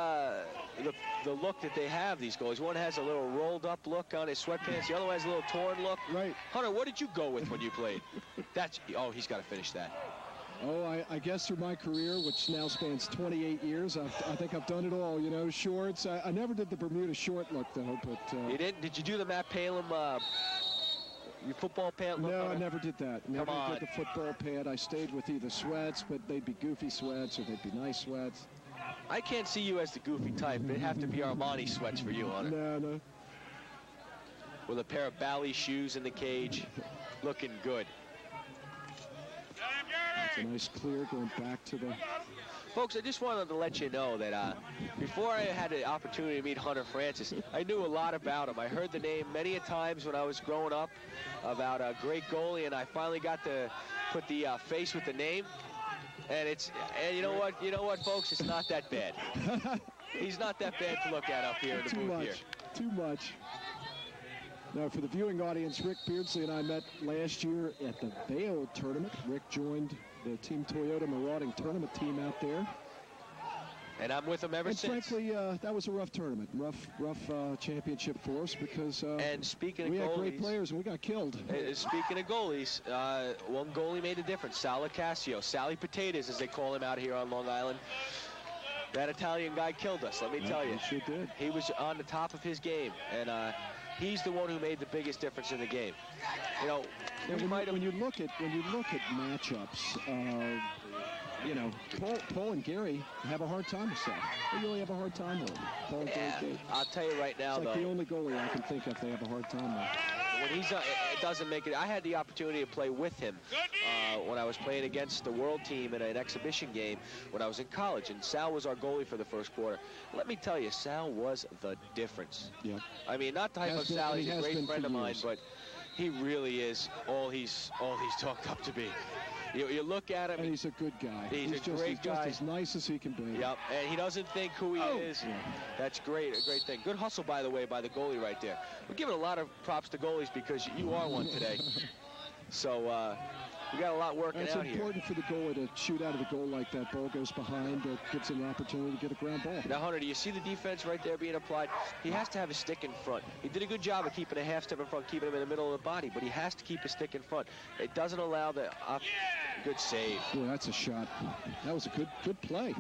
look that they have, these goalies. One has a little rolled up look on his sweatpants. The other one has a little torn look. Right. Hunter, what did you go with when you played? Oh, he's got to finish that. Oh, I guess through my career, which now spans 28 years, I think I've done it all, you know, shorts. I never did the Bermuda short look, though. But you didn't? Did you do the Matt Palin your football pant look? No, I never did that. Never Come on. did the football pant. I stayed with either sweats, but they'd be goofy sweats or they'd be nice sweats. I can't see you as the goofy type. It'd have to be Armani sweats for you, Hunter. No. With a pair of Bally shoes in the cage, looking good. That's a nice clear going back to the... Folks, I just wanted to let you know that before I had the opportunity to meet Hunter Francis, I knew a lot about him. I heard the name many a times when I was growing up about a great goalie, and I finally got to put the face with the name. And you know what, folks? It's not that bad. He's not that bad to look at up here in the booth here. Too much. Now, for the viewing audience, Rick Beardsley and I met last year at the Vail tournament. Rick joined the Team Toyota Marauding tournament team out there. And I'm with him ever since. And frankly, that was a rough tournament, rough championship for us because and speaking of we had goalies, great players and we got killed. Speaking of goalies, one goalie made a difference. Sal Licasio, Sally Potatoes, as they call him out here on Long Island. That Italian guy killed us, let me tell you. He sure did. He was on the top of his game, and he's the one who made the biggest difference in the game. You know, when you look at matchups, you know, Paul and Gary have a hard time with that. They really have a hard time with it. Paul and Gary. I'll tell you right now, it's like the only goalie I can think of they have a hard time with. When he's it doesn't make it. I had the opportunity to play with him when I was playing against the world team in an exhibition game when I was in college, and Sal was our goalie for the first quarter. Let me tell you, Sal was the difference. Yeah. I mean, not the type of Sal. He's a great friend of mine, but he really is all he's talked up to be. You look at him. And he's a good guy. He's a great guy. Just as nice as he can be. Yep, and he doesn't think who he is. Yeah. That's great, a great thing. Good hustle, by the way, by the goalie right there. We're giving a lot of props to goalies because you are one today. So we got a lot working out here. It's important for the goalie to shoot out of the goal like that. Ball goes behind. It gives him an opportunity to get a ground ball. Now, Hunter, do you see the defense right there being applied? He has to have a stick in front. He did a good job of keeping a half step in front, keeping him in the middle of the body, but he has to keep a stick in front. It doesn't allow the good save. Boy, that's a shot. That was a good play.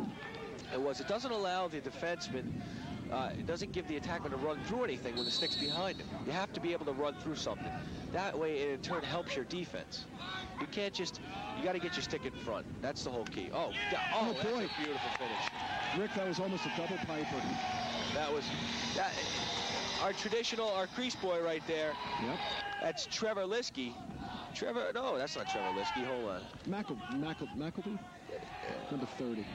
It was. It doesn't allow the defenseman. It doesn't give the attackman to run through anything when the stick's behind him. You have to be able to run through something. That way, it in turn helps your defense. You can't just, you got to get your stick in front. That's the whole key. Oh boy. That's a beautiful finish. Rick, that was almost a double piper. Our crease boy right there. Yep. That's Trevor Liskey. No, that's not Trevor Liskey. Hold on. McElby? Number 30.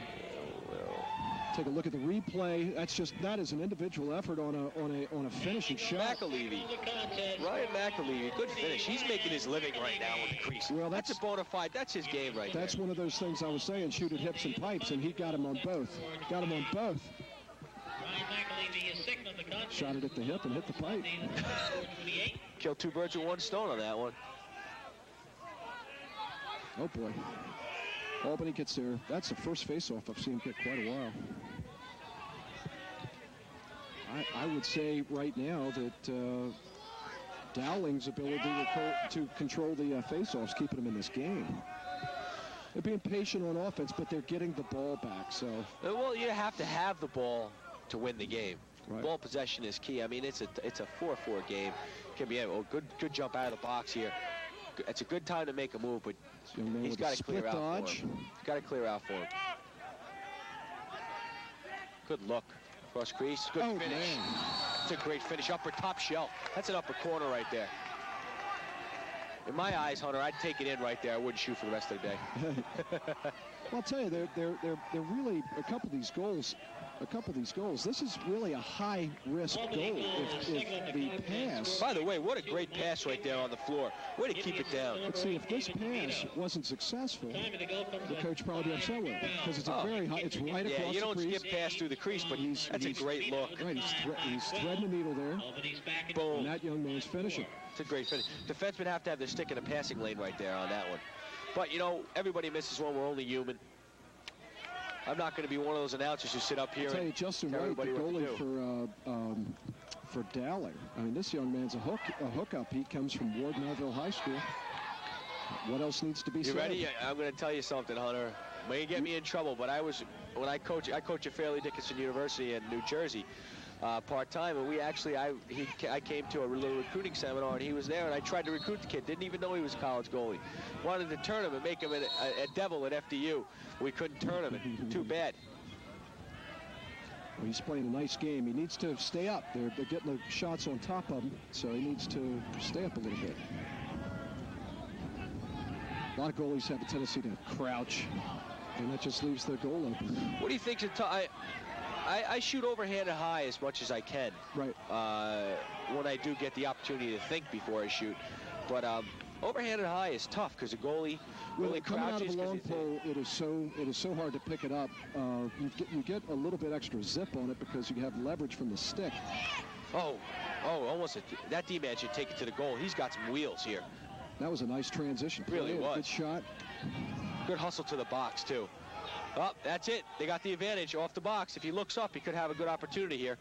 Take a look at the replay. That is an individual effort on a finishing shot. Ryan McAlevey, good finish. He's making his living right now with the crease. Well, that's a bona fide. That's his game right there. That's one of those things I was saying. Shoot at hips and pipes, and he got him on both. Shot it at the hip and hit the pipe. Killed two birds with one stone on that one. Oh, boy. Albany gets there. That's the first face-off I've seen him get quite a while. I would say right now that Dowling's ability to control the face-offs, keeping them in this game. They're being patient on offense, but they're getting the ball back. So, well, you have to have the ball to win the game. Right. Ball possession is key. I mean, it's a 4-4 game. Can be a good jump out of the box here. It's a good time to make a move, but he's got to clear out for him. He's got to clear out for him. Good look. Cross crease. Good finish. Man. It's a great finish. Upper top shelf. That's an upper corner right there. In my eyes, Hunter, I'd take it in right there. I wouldn't shoot for the rest of the day. Well, I'll tell you, they're really a couple of these goals. This is really a high-risk goal if the pass. By the way, what a great pass right there on the floor. Way to keep it down. Let's see, if this pass wasn't successful, the coach probably be upset with him because it's a very high. It's right across the crease. Yeah, you don't skip past through the crease, but that's a great look. Right, he's threading the needle there. Boom. And that young man's finishing. It's a great finish. Defensemen have to have their stick in a passing lane right there on that one. But, you know, everybody misses one. We're only human. I'm not going to be one of those announcers who sit up here. I'll tell you, Justin Wright, the goalie for Dowling. I mean, this young man's a hookup. He comes from Ward Melville High School. What else needs to be said? You ready? I'm going to tell you something, Hunter. May get me in trouble, but I coach at Fairleigh Dickinson University in New Jersey. Part-time, and I came to a little recruiting seminar, and he was there, and I tried to recruit the kid. Didn't even know he was a college goalie. Wanted to turn him and make him a devil at FDU. We couldn't turn him. Too bad. Well, he's playing a nice game. He needs to stay up. They're getting the shots on top of him, so he needs to stay up a little bit. A lot of goalies have a tendency to crouch, and that just leaves their goal open. What do you think? I shoot overhand and high as much as I can. Right. When I do get the opportunity to think before I shoot. But overhand and high is tough because the goalie really coming crouches. Out of a long pole, it is so hard to pick it up. You get a little bit extra zip on it because you have leverage from the stick. Oh, almost. That D-man should take it to the goal. He's got some wheels here. That was a nice transition. Really was. Good shot. Good hustle to the box, too. Oh, that's it. They got the advantage off the box. If he looks up, he could have a good opportunity here.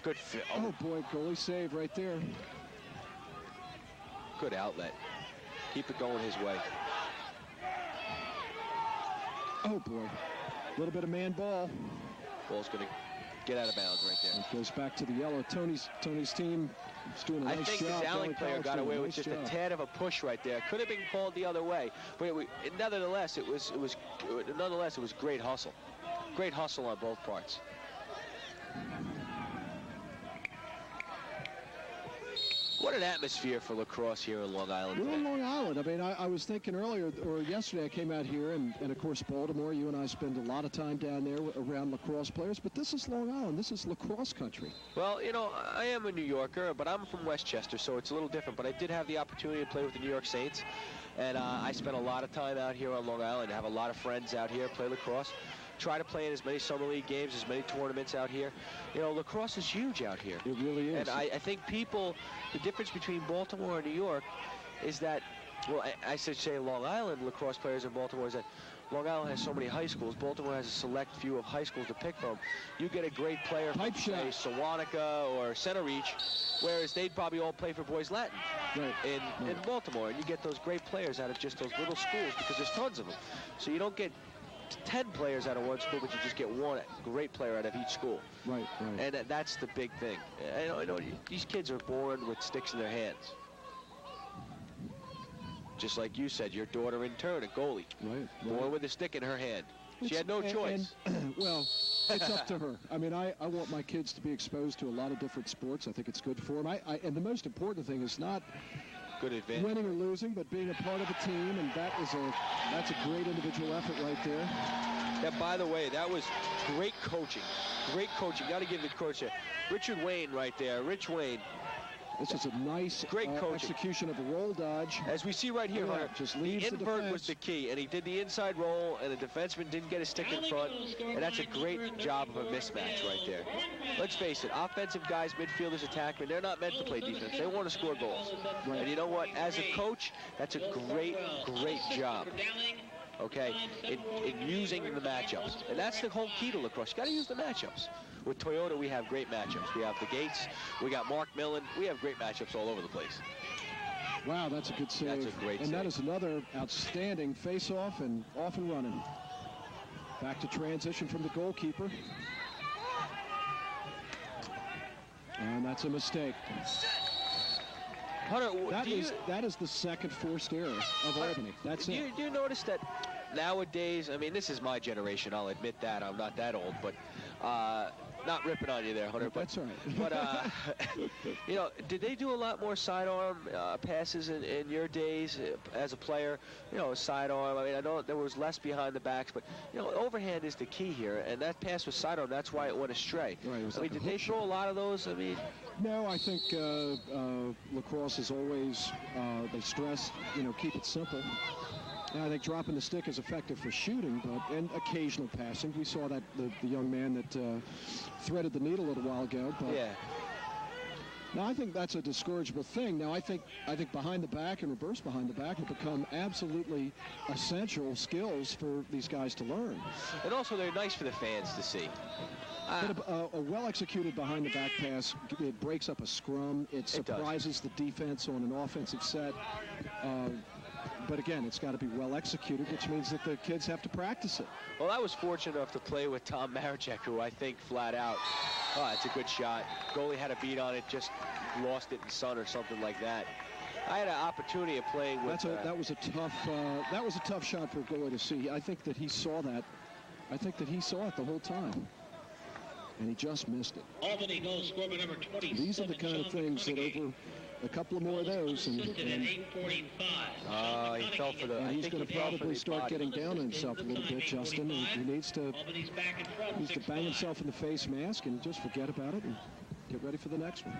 Good fit. Oh, boy, goalie save right there. Good outlet. Keep it going his way. Oh, boy. A little bit of man ball. Ball's going to get out of bounds right there. It goes back to the yellow. Tony's team is doing a nice job. I think the Dowling player got away with just a tad of a push right there. Could have been called the other way, but nonetheless, it was great hustle. Great hustle on both parts. What an atmosphere for lacrosse here in Long Island We're today. in Long Island. I mean, I was thinking earlier, or yesterday I came out here, and of course Baltimore, you and I spend a lot of time down there around lacrosse players, but this is Long Island. This is lacrosse country. Well, you know, I am a New Yorker, but I'm from Westchester, so it's a little different. But I did have the opportunity to play with the New York Saints, and I spent a lot of time out here on Long Island. I have a lot of friends out here, play lacrosse. Try to play in as many summer league games, as many tournaments out here. You know, lacrosse is huge out here. It really is. And I think the difference between Baltimore and New York is that, well, I should say Long Island lacrosse players in Baltimore is that Long Island has so many high schools. Baltimore has a select few of high schools to pick from. You get a great player from, say, Sewanaka or Center Reach, whereas they'd probably all play for Boys Latin in Baltimore. And you get those great players out of just those little schools because there's tons of them. So you don't get 10 players out of one school, but you just get one great player out of each school. Right. And that's the big thing. I know these kids are born with sticks in their hands. Just like you said, your daughter in turn, a goalie. Right. Born with a stick in her hand. She had no choice. Well, it's up to her. I mean, I want my kids to be exposed to a lot of different sports. I think it's good for them. And the most important thing is not winning or losing, but being a part of a team, and that's a great individual effort right there. Yeah, by the way, that was great coaching. Great coaching. Got to give the coach Richard Wayne right there. Rich Wayne. This is a nice Great execution of a roll dodge. As we see right here, Hunter, just the leaves invert was the key, and he did the inside roll, and the defenseman didn't get his stick in front, and that's a great job of a mismatch right there. Let's face it, offensive guys, midfielders, attackmen, they're not meant to play defense. They want to score goals. Right. And you know what? As a coach, that's a great, great job. Okay, in using the matchups. And that's the whole key to lacrosse. You got to use the matchups. With Toyota, we have great matchups. We have the Gates, we got Mark Millen. We have great matchups all over the place. Wow, that's a good save. That's a great save. And that is another outstanding face-off and off and running. Back to transition from the goalkeeper. And that's a mistake. Hunter, that is the second forced error of Albany. That's it. Do you notice that nowadays, I mean, this is my generation, I'll admit that, I'm not that old, but not ripping on you there, Hunter. But, that's all right. But, you know, did they do a lot more sidearm passes in your days as a player? You know, sidearm, I mean, I know there was less behind the backs, but, you know, overhand is the key here, and that pass was sidearm, that's why it went astray. Right, I mean, did they throw a lot of those? I mean... No, I think lacrosse is always, they stress, you know, keep it simple. And I think dropping the stick is effective for shooting, and occasional passing. We saw that the young man that threaded the needle a little while ago. But yeah. Now, I think that's a discourageable thing. Now, I think behind the back and reverse behind the back have become absolutely essential skills for these guys to learn. And also, they're nice for the fans to see. But a well-executed behind-the-back pass, it breaks up a scrum. It surprises the defense on an offensive set. But again, it's got to be well-executed, which means that the kids have to practice it. Well, I was fortunate enough to play with Tom Maricek, who I think flat out, oh, that's a good shot. Goalie had a beat on it, just lost it in sun or something like that. I had an opportunity of playing with... That was a tough shot for a goalie to see. I think that he saw that. I think that he saw it the whole time. And he just missed it. Albany goal scorer number 27. These are the kind of things that over a couple of more of those, and he fell for the. And he's going to probably start getting down on himself a little bit, Justin. He needs to bang himself in the face mask and just forget about it and get ready for the next one.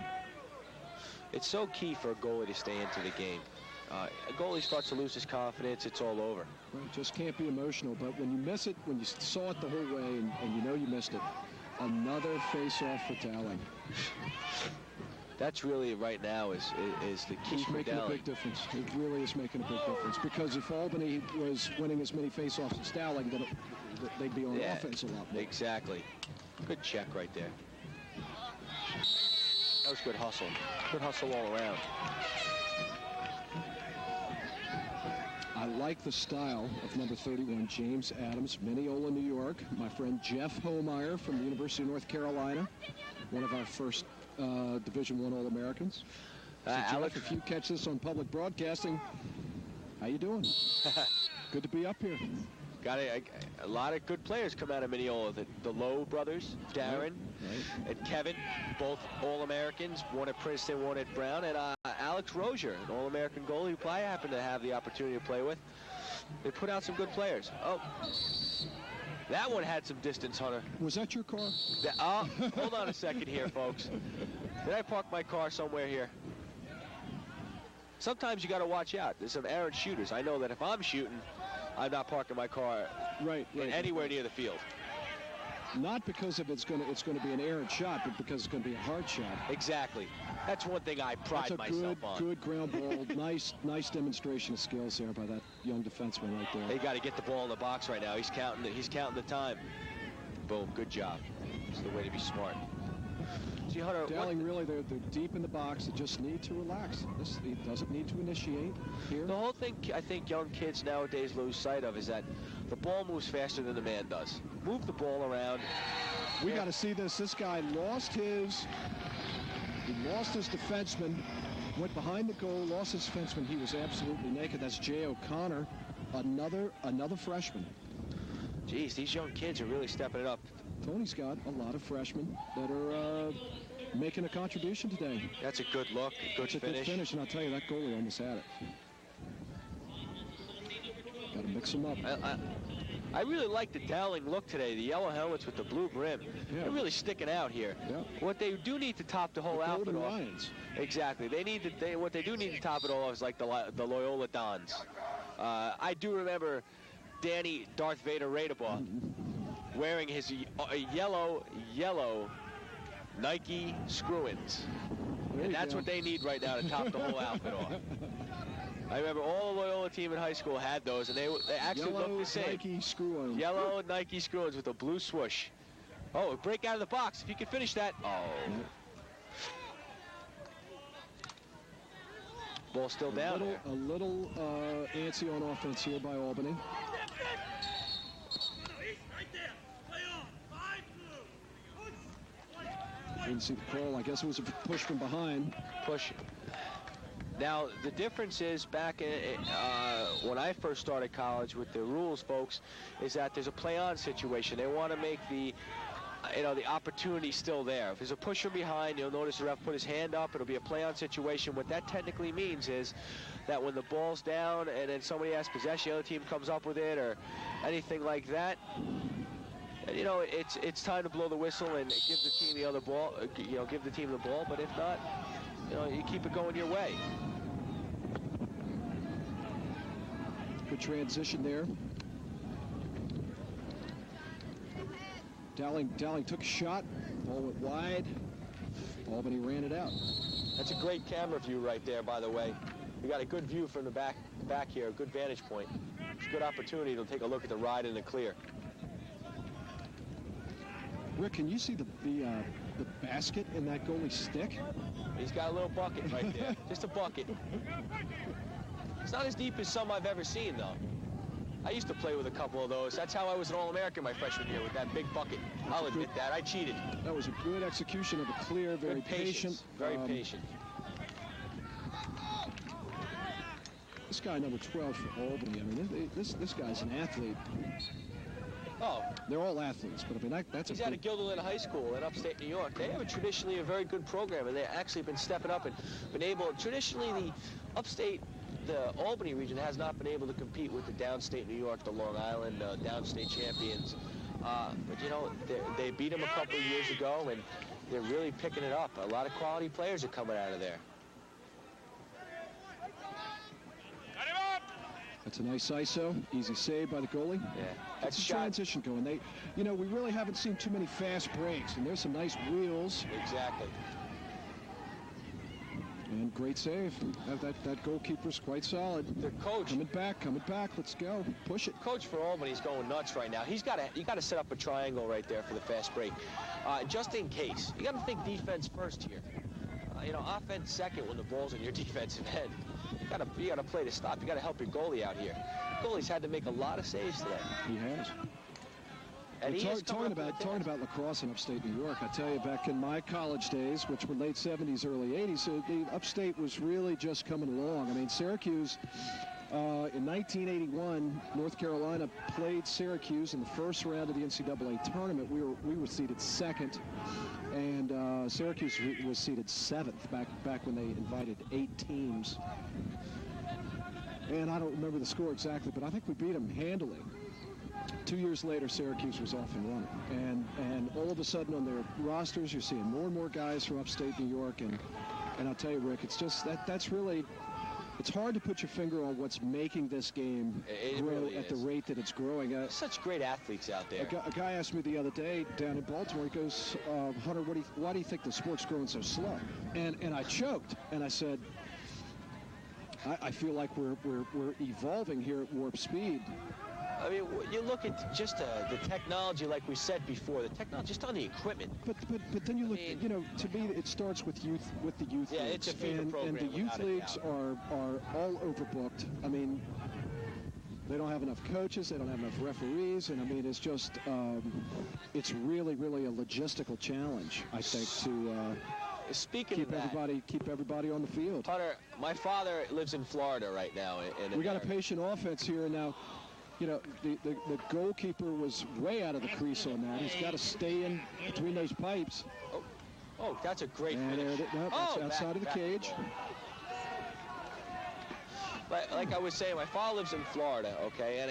It's so key for a goalie to stay into the game. A goalie starts to lose his confidence, it's all over. Well, just can't be emotional, but when you miss it, when you saw it the whole way and you know you missed it, another face-off for Dowling. That's really, right now, is the key it's for making Dowling. A big difference. It really is making a big difference. Because if Albany was winning as many face-offs as Dowling, then they'd be on offense a lot more. Exactly. Good check right there. That was good hustle. Good hustle all around. I like the style of number 31, James Adams, Mineola, New York. My friend Jeff Homeyer from the University of North Carolina, one of our first Division I All-Americans. So Alex, if you catch this on public broadcasting, how you doing? Good to be up here. Got a lot of good players come out of Mineola. The Lowe brothers, Darren and Kevin, both All-Americans, one at Princeton, one at Brown, and Alex Rozier, an All-American goalie who I happen to have the opportunity to play with. They put out some good players. Oh, that one had some distance, Hunter. Was that your car? Hold on a second here, folks. Did I park my car somewhere here? Sometimes you got to watch out. There's some errant shooters. I know that if I'm shooting, I'm not parking my car anywhere near the field. Not because of it's going to be an errant shot, but because it's going to be a hard shot. Exactly. That's one thing I pride myself on. Good ground ball. nice demonstration of skills there by that young defenseman right there. They got to get the ball in the box right now. He's counting the time. Boom. Good job. It's the way to be smart. See, Hunter, Dowling really, they're deep in the box. They just need to relax. He doesn't need to initiate here. The whole thing I think young kids nowadays lose sight of is that the ball moves faster than the man does. Move the ball around. We got to see this. This guy lost his defenseman, went behind the goal, lost his defenseman. He was absolutely naked. That's Jay O'Connor, another freshman. Geez, these young kids are really stepping it up. Tony's got a lot of freshmen that are making a contribution today. That's a good look, good finish. And I'll tell you, that goalie almost had it. Got to mix them up. I really like the Dowling look today. The yellow helmets with the blue brim. Yeah. They're really sticking out here. Yeah. What they do need to top the whole outfit off. Exactly. What they do need to top it all is like the Loyola Dons. I do remember Danny Darth Vader Radebaugh wearing his yellow Nike screw-ins. And that's what they need right now to top the whole outfit off. I remember all the Loyola team in high school had those, and they actually looked the same. Nike screw-ins. Yellow Nike screw-ins with a blue swoosh. Oh, break out of the box. If you can finish that. Oh. Ball still down there. A little antsy on offense here by Albany. Didn't see the call. I guess it was a push from behind. Push. Now, the difference is back when I first started college with the rules, folks, is that there's a play-on situation. They want to make the opportunity still there. If there's a push from behind, you'll notice the ref put his hand up. It'll be a play-on situation. What that technically means is that when the ball's down and then somebody has possession, the other team comes up with it or anything like that, it's time to blow the whistle and give the team the other ball. Give the team the ball. But if not, you keep it going your way. Good transition there. Dowling took a shot. Ball went wide. Albany ran it out. That's a great camera view right there, by the way. We got a good view from the back here, a good vantage point. It's a good opportunity to take a look at the ride in the clear. Rick, can you see the basket in that goalie's stick? He's got a little bucket right there. Just a bucket. It's not as deep as some I've ever seen, though. I used to play with a couple of those. That's how I was an All-American my freshman year, with that big bucket. I'll admit that. I cheated. That was a good execution of a clear, very patient. Very patient. This guy, number 12 for Albany, I mean, this guy's an athlete. Oh. They're all athletes, but I mean, that's He's out of Guilderland High School in upstate New York. They have traditionally a very good program, and they've actually been stepping up and been able. Traditionally, the Albany region has not been able to compete with the downstate New York, the Long Island downstate champions. But they beat them a couple of years ago, and they're really picking it up. A lot of quality players are coming out of there. That's a nice ISO, easy save by the goalie. Yeah, that's a transition going. We really haven't seen too many fast breaks, and there's some nice wheels. Exactly. And great save. That goalkeeper's quite solid. The coach coming back. Let's go. Push it. Coach for Albany's going nuts right now. You got to set up a triangle right there for the fast break, just in case. You got to think defense first here. Offense second when the ball's in your defensive end. You gotta play to stop. You gotta help your goalie out here. Goalie's had to make a lot of saves today. He has. And talking about lacrosse in upstate New York, I tell you, back in my college days, which were late 70s, early 80s, the upstate was really just coming along. I mean, Syracuse, in 1981, North Carolina played Syracuse in the first round of the NCAA tournament. We were seeded second, and Syracuse was seeded seventh back when they invited 8 teams. And I don't remember the score exactly, but I think we beat them handily. 2 years later, Syracuse was off and running. And all of a sudden on their rosters, you're seeing more and more guys from upstate New York. And I'll tell you, Rick, it's just that's really, it's hard to put your finger on what's making this game grow really at the rate that it's growing. Such great athletes out there. A guy asked me the other day down in Baltimore, he goes, Hunter, why do you think the sport's growing so slow? And I choked, and I said, I feel like we're evolving here at warp speed. I mean, you look at just the technology, like we said before, the technology just on the equipment. But then you look, to me, it starts with the youth leagues. Yeah, it's a FIBA program. And the youth leagues are all overbooked. I mean, they don't have enough coaches, they don't have enough referees, and I mean, it's just, it's really, really a logistical challenge, I think, to keep everybody on the field. Hunter, my father lives in Florida right now. We got a patient offense here now. The goalkeeper was way out of the crease on that. He's got to stay in between those pipes. Oh, that's a great finish. That's outside of the cage. But like I was saying, my father lives in Florida, okay, and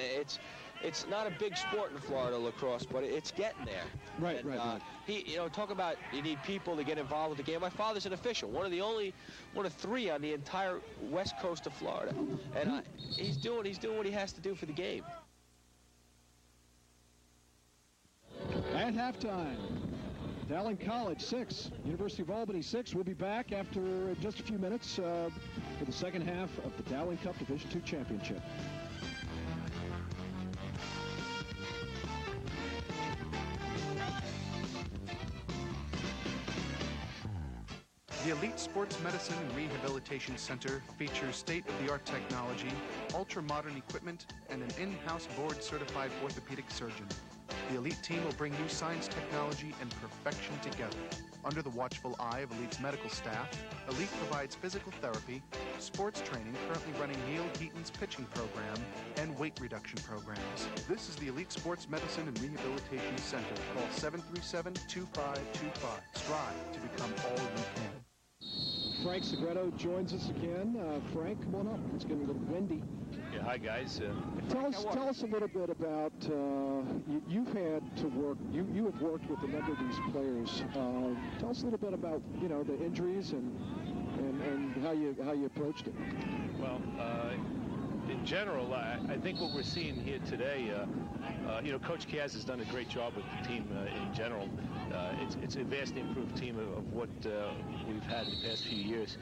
it's not a big sport in Florida, lacrosse, but it's getting there. Right, and, right. Talk about you need people to get involved with the game. My father's an official, one of 3 on the entire west coast of Florida, and he's doing what he has to do for the game. At halftime, Dowling College 6, University of Albany 6. We'll be back after just a few minutes for the second half of the Dowling Cup Division II Championship. The Elite Sports Medicine and Rehabilitation Center features state-of-the-art technology, ultra-modern equipment, and an in-house board-certified orthopedic surgeon. The Elite team will bring new science, technology, and perfection together. Under the watchful eye of Elite's medical staff, Elite provides physical therapy, sports training, currently running Neil Heaton's pitching program, and weight reduction programs. This is the Elite Sports Medicine and Rehabilitation Center. Call 737-2525. Strive to become all you can. Frank Segreto joins us again. Frank, come on up. It's getting a little windy. Yeah, hi guys. Tell us a little bit about you've had to work. You have worked with a number of these players. Tell us a little bit about the injuries and how you approached it. Well, in general, I think what we're seeing here today, Coach Kaz has done a great job with the team in general. It's a vastly improved team of what we've had in the past few years.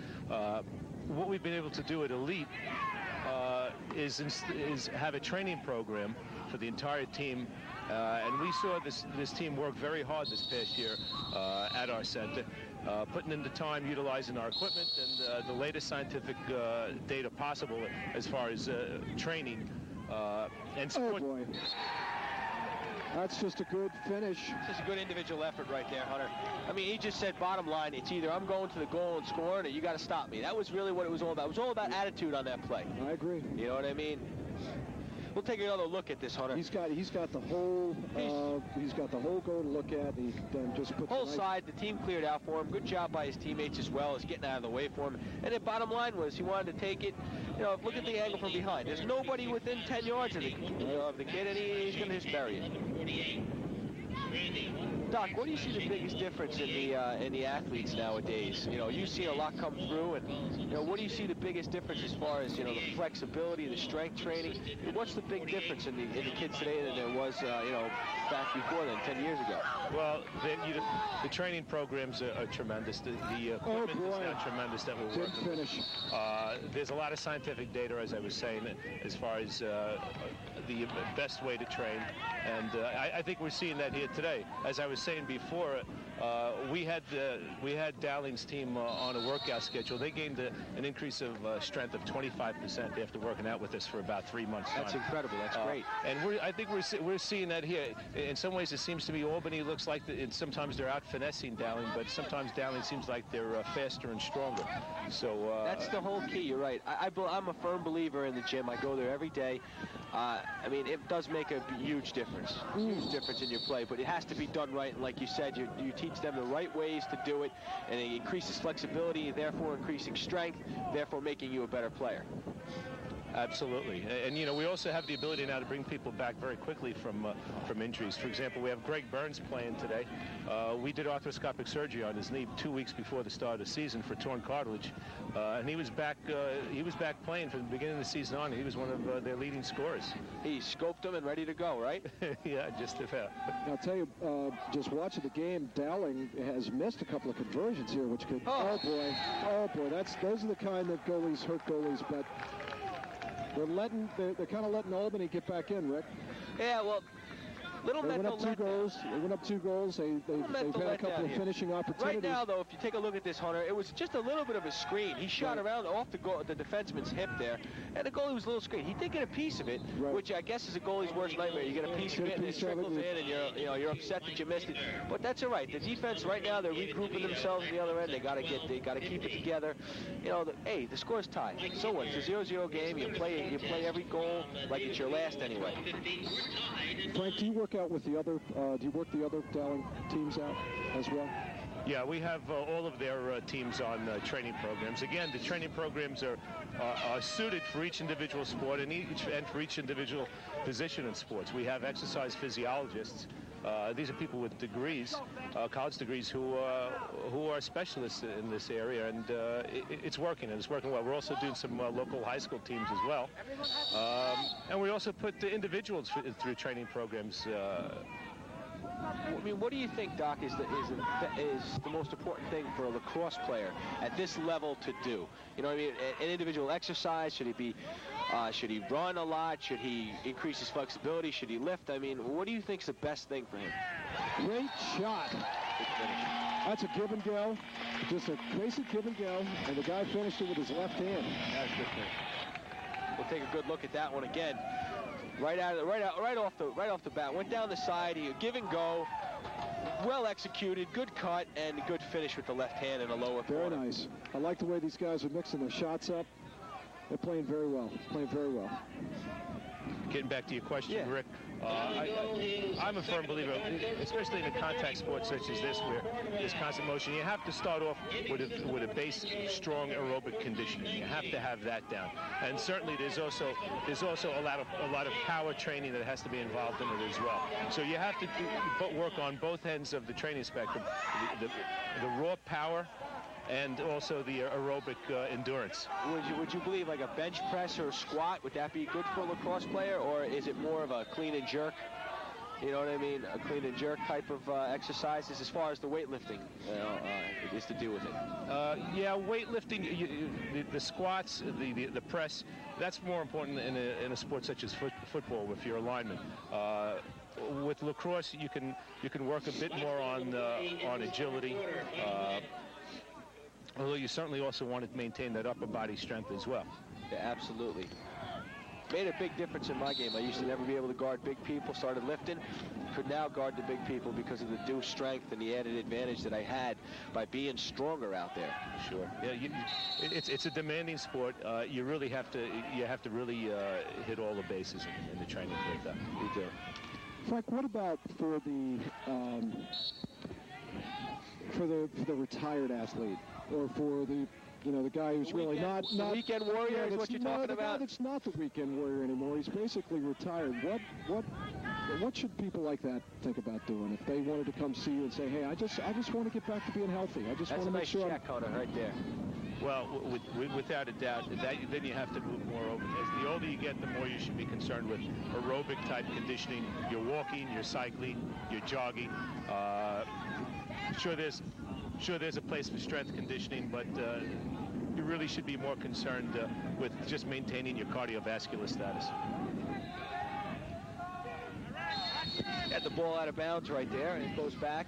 What we've been able to do at Elite is have a training program for the entire team, and we saw this team work very hard this past year at our center, putting in the time, utilizing our equipment and the latest scientific data possible as far as training and sport. Oh boy. That's just a good finish. It's just a good individual effort right there, Hunter. I mean, he just said, bottom line, it's either I'm going to the goal and scoring, or you got to stop me. That was really what it was all about. It was all about attitude on that play. I agree. You know what I mean? We'll take another look at this, Hunter. He's got the whole goal to look at. He just put whole side. The team cleared out for him. Good job by his teammates as well as getting out of the way for him. And the bottom line was he wanted to take it. Look at the angle from behind. There's nobody within 10 yards of the kid, and he's going to just bury it. Doc, what do you see the biggest difference in the athletes nowadays? You see a lot come through, and what do you see the biggest difference as far as the flexibility, the strength training? What's the big difference in the kids today than there was back before then, 10 years ago? Well, the training programs are tremendous. The equipment is now tremendous that we're working with. There's a lot of scientific data, as I was saying, as far as the best way to train, and I think we're seeing that here today. As I was saying before, we had Dowling's team on a workout schedule. They gained an increase of strength of 25% after working out with us for about 3 months. That's incredible. That's great. And I think we're seeing that here. In some ways, it seems to me Albany looks like sometimes they're out finessing Dowling, but sometimes Dowling seems like they're faster and stronger. So that's the whole key. You're right. I'm a firm believer in the gym. I go there every day. I mean, it does make a huge difference. Huge difference in your play, but it has to be done right. And like you said, you teach them the right ways to do it, and it increases flexibility, therefore increasing strength, therefore making you a better player. Absolutely. And we also have the ability now to bring people back very quickly from injuries. For example, we have Greg Burns playing today. We did arthroscopic surgery on his knee 2 weeks before the start of the season for torn cartilage, and he was back playing from the beginning of the season on. He was one of their leading scorers. He scoped him and ready to go, right? Yeah, just about. I'll tell you, just watching the game, Dowling has missed a couple of conversions here, which could oh boy, those are the kind that goalies hurt goalies, but they're kind of letting Albany get back in, Rick. Yeah, well, They went up 2 goals. They've had a couple of finishing opportunities. Right now, though, if you take a look at this, Hunter, it was just a little bit of a screen. He shot around off the defenseman's hip there, and the goalie was a little screen. He did get a piece of it, which I guess is a goalie's worst nightmare. You get a piece of it, and it trickles in, and you're upset that you missed it. But that's all right. The defense right now, they're regrouping themselves on the other end. They got to keep it together. The score's tied. So what? It's a 0-0 game. You play every goal like it's your last anyway. Frank, do you work out with the other? Do you work the other Dowling teams out as well? Yeah, we have all of their teams on training programs. Again, the training programs are suited for each individual sport and for each individual position in sports. We have exercise physiologists. These are people with degrees, college degrees, who are specialists in this area, and it's working, and it's working well. We're also doing some local high school teams as well, and we also put the individuals through training programs. I mean, what do you think, Doc, is the most important thing for a lacrosse player at this level to do? You know what I mean? An individual exercise, should he run a lot? Should he increase his flexibility? Should he lift? I mean, what do you think is the best thing for him? Great shot. That's a give and go. Just a basic give and go, and the guy finished it with his left hand. That's a good thing. We'll take a good look at that one again. Right off the bat, went down the side. He give and go, well executed, good cut, and good finish with the left hand in the lower corner. Very nice. I like the way these guys are mixing their shots up. They're playing very well. Getting back to your question, Rick, I'm a firm believer, especially in a contact sport such as this, where there's constant motion. You have to start off with a base, strong aerobic conditioning. You have to have that down, and certainly there's also a lot of power training that has to be involved in it as well. So you have to work on both ends of the training spectrum, the raw power and also the aerobic endurance. Would you believe like a bench press or a squat, would that be good for a lacrosse player, or is it more of a clean and jerk? You know what I mean? A clean and jerk type of exercises as far as the weightlifting is to do with it. Yeah, weightlifting, the squats, the press, that's more important in a sport such as football with your alignment. With lacrosse, you can work a bit more on agility. Although you certainly also want to maintain that upper body strength as well. Yeah, absolutely. Made a big difference in my game. I used to never be able to guard big people, started lifting. Could now guard the big people because of the due strength and the added advantage that I had by being stronger out there. Sure. Yeah, it's a demanding sport. You really have to really hit all the bases in the training with that. We do. Frank, what about for the retired athlete? Or for the guy who's really not weekend warrior is what you're talking about? The guy that's not the weekend warrior anymore. He's basically retired. What should people like that think about doing if they wanted to come see you and say, hey, I just want to get back to being healthy. I just want to make sure. That's a nice check, right there. Well, without a doubt, then you have to move more over. As the older you get, the more you should be concerned with aerobic type conditioning. You're walking, you're cycling, you're jogging. Sure, there's a place for strength conditioning, but you really should be more concerned with just maintaining your cardiovascular status. Got the ball out of bounds right there, and it goes back.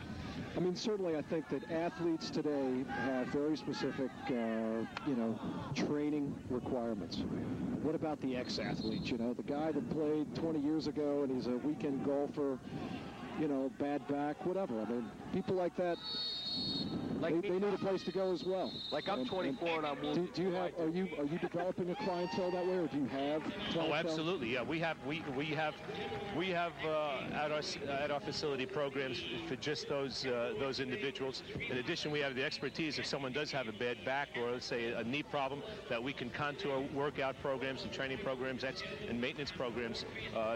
I mean, certainly I think that athletes today have very specific, training requirements. What about the ex-athlete? The guy that played 20 years ago and he's a weekend golfer, bad back, whatever. I mean, people like that, they need a place to go as well. Like I'm 24 and I'm moving. Do you have? Are you developing a clientele that way, or do you have clientele? Oh, absolutely. Yeah, we have at our facility programs for just those individuals. In addition, we have the expertise if someone does have a bad back or let's say a knee problem, that we can contour workout programs and training programs and maintenance programs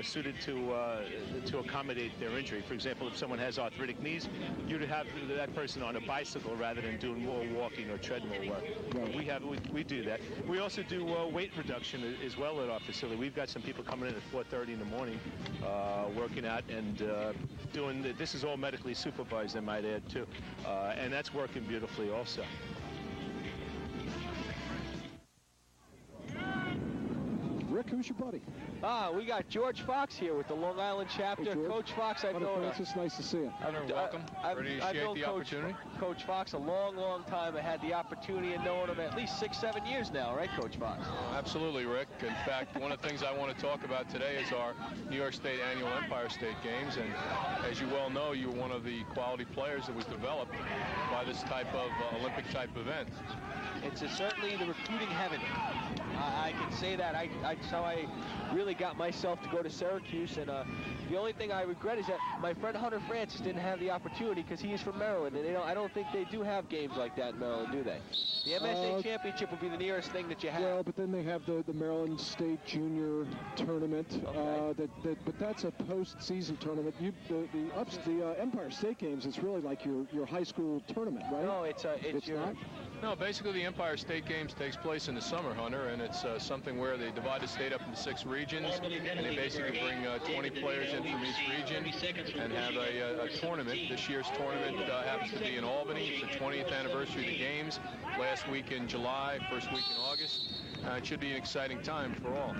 suited to accommodate their injury. For example, if someone has arthritic knees, you'd have that person on a bicycle rather than doing more walking or treadmill work. Right. We do that. We also do weight reduction as well at our facility. We've got some people coming in at 4:30 in the morning, working out and doing. This is all medically supervised, I might add too, and that's working beautifully also. Rick, who's your buddy? We got George Fox here with the Long Island chapter. Hey, Coach Fox, I've known him. It's nice to see you. Welcome. Appreciate the opportunity. Coach Fox, a long time. I had the opportunity of knowing him at least 6-7 years now, right, Coach Fox? Absolutely, Rick. In fact, one of the things I want to talk about today is our New York State annual Empire State Games. And as you well know, you were one of the quality players that was developed by this type of Olympic-type event. It's certainly the recruiting heaven. I can say that. That's how I really got myself to go to Syracuse. And the only thing I regret is that my friend Hunter Francis didn't have the opportunity because he is from Maryland. And I don't don't think they do have games like that in Maryland, do they? The MSA Championship would be the nearest thing that you have. Well, but then they have the Maryland State Junior Tournament. Okay. But that's a post-season tournament. The Empire State Games, it's really like your high school tournament, right? No, it's not? No, basically the Empire State Games takes place in the summer, Hunter, and it's something where they divide the state up into 6 regions, and they basically bring 20 players in from each region and have a tournament. This year's tournament happens to be in Albany. It's the 20th anniversary of the games. Last week in July, first week in August. It should be an exciting time for all.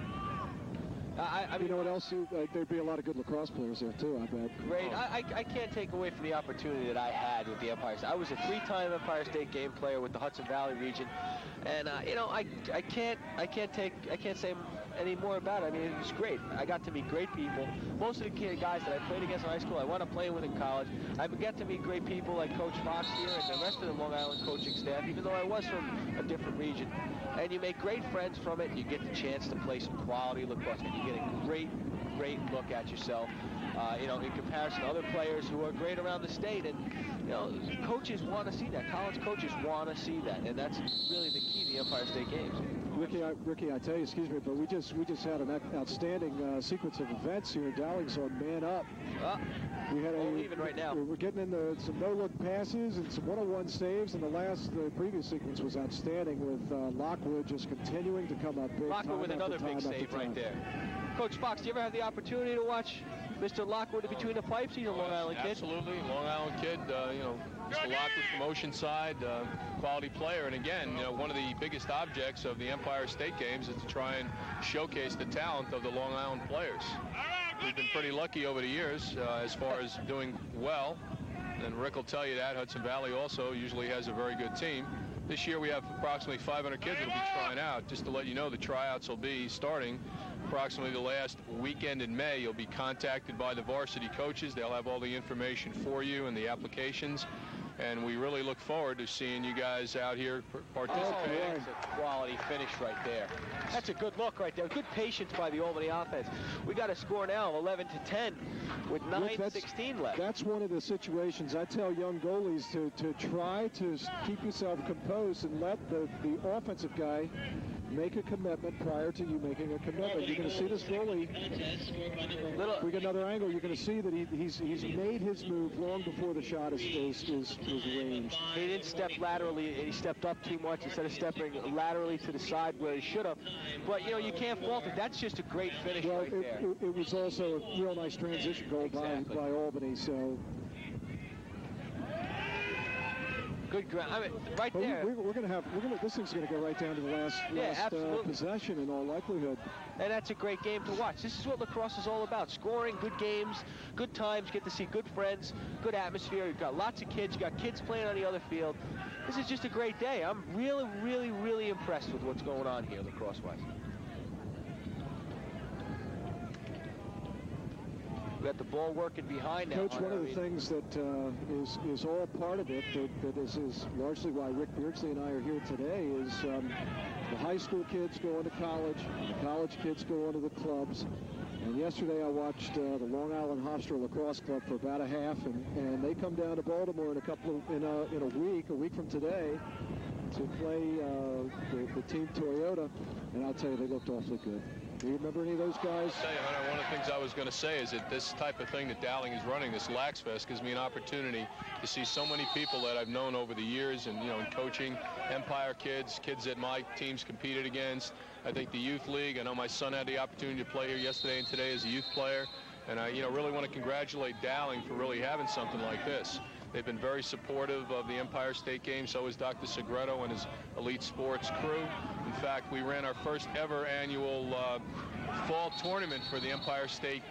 I mean, you know what else? There'd be a lot of good lacrosse players there, too, I bet. Great. I can't take away from the opportunity that I had with the Empire State. I was a 3-time Empire State game player with the Hudson Valley region. And, you know, I can't say any more about it. I mean, it was great. I got to meet great people. Most of the guys that I played against in high school, I wound up playing with in college. I got to meet great people like Coach Fox here and the rest of the Long Island coaching staff, even though I was from a different region. And you make great friends from it. You get the chance to play some quality lacrosse, and you get a great look at yourself, you know, in comparison to other players who are great around the state. And, you know, coaches want to see that. College coaches want to see that, and that's really the key to the Empire State Games. Ricky, I tell you, excuse me, but we just had an outstanding sequence of events here. Dowling's on Man Up. We had even right now. We're getting into some no-look passes and some one-on-one saves, and the previous sequence was outstanding with Lockwood just continuing to come up big. Lockwood with another big save right there. Coach Fox, do you ever have the opportunity to watch Mr. Lockwood between the pipes? He's a Long Island kid. Absolutely, Long Island kid. You know, Mr. Lockwood from Oceanside, quality player. And again, you know, one of the biggest objects of the Empire State Games is to try and showcase the talent of the Long Island players. We've been pretty lucky over the years as far as doing well. And Rick will tell you that. Hudson Valley also usually has a very good team. This year we have approximately 500 kids that will be trying out. Just to let you know, the tryouts will be starting approximately the last weekend in May. You'll be contacted by the varsity coaches. They'll have all the information for you and the applications. And we really look forward to seeing you guys out here participating. Oh, that's a quality finish right there. That's a good look right there. Good patience by the Albany offense. We got a score now of 11-10 with 9:16 left. That's one of the situations I tell young goalies to try to keep yourself composed and let the offensive guy make a commitment prior to you making a commitment. You're going to see this goalie. We get another angle. You're going to see that he's made his move long before the shot is ranged. He didn't step laterally. He stepped up too much instead of stepping laterally to the side where he should have. But, you know, you can't fault it. That's just a great finish right there. It was also a real nice transition goal by Albany. So. Good ground. I mean, right but there. This thing's gonna go right down to the last possession in all likelihood. And that's a great game to watch. This is what lacrosse is all about: scoring, good games, good times. Get to see good friends, good atmosphere. You've got lots of kids. You got kids playing on the other field. This is just a great day. I'm really, really, really impressed with what's going on here, lacrosse-wise. We got the ball working behind now. Coach, one of the things that is all part of it, that is largely why Rick Beardsley and I are here today, is the high school kids going to college, the college kids going to the clubs. And yesterday I watched the Long Island Hofstra Lacrosse Club for about a half, and they come down to Baltimore in a week from today, to play the Team Toyota, and I'll tell you, they looked awfully good. Do you remember any of those guys? I'll tell you, Hunter, one of the things I was going to say is that this type of thing that Dowling is running, this Lax Fest, gives me an opportunity to see so many people that I've known over the years, and, you know, in coaching, Empire kids that my teams competed against. I think the Youth League, I know my son had the opportunity to play here yesterday and today as a youth player, and I, you know, really want to congratulate Dowling for really having something like this. They've been very supportive of the Empire State Games. So is Dr. Segreto and his elite sports crew. In fact, we ran our first ever annual fall tournament for the Empire State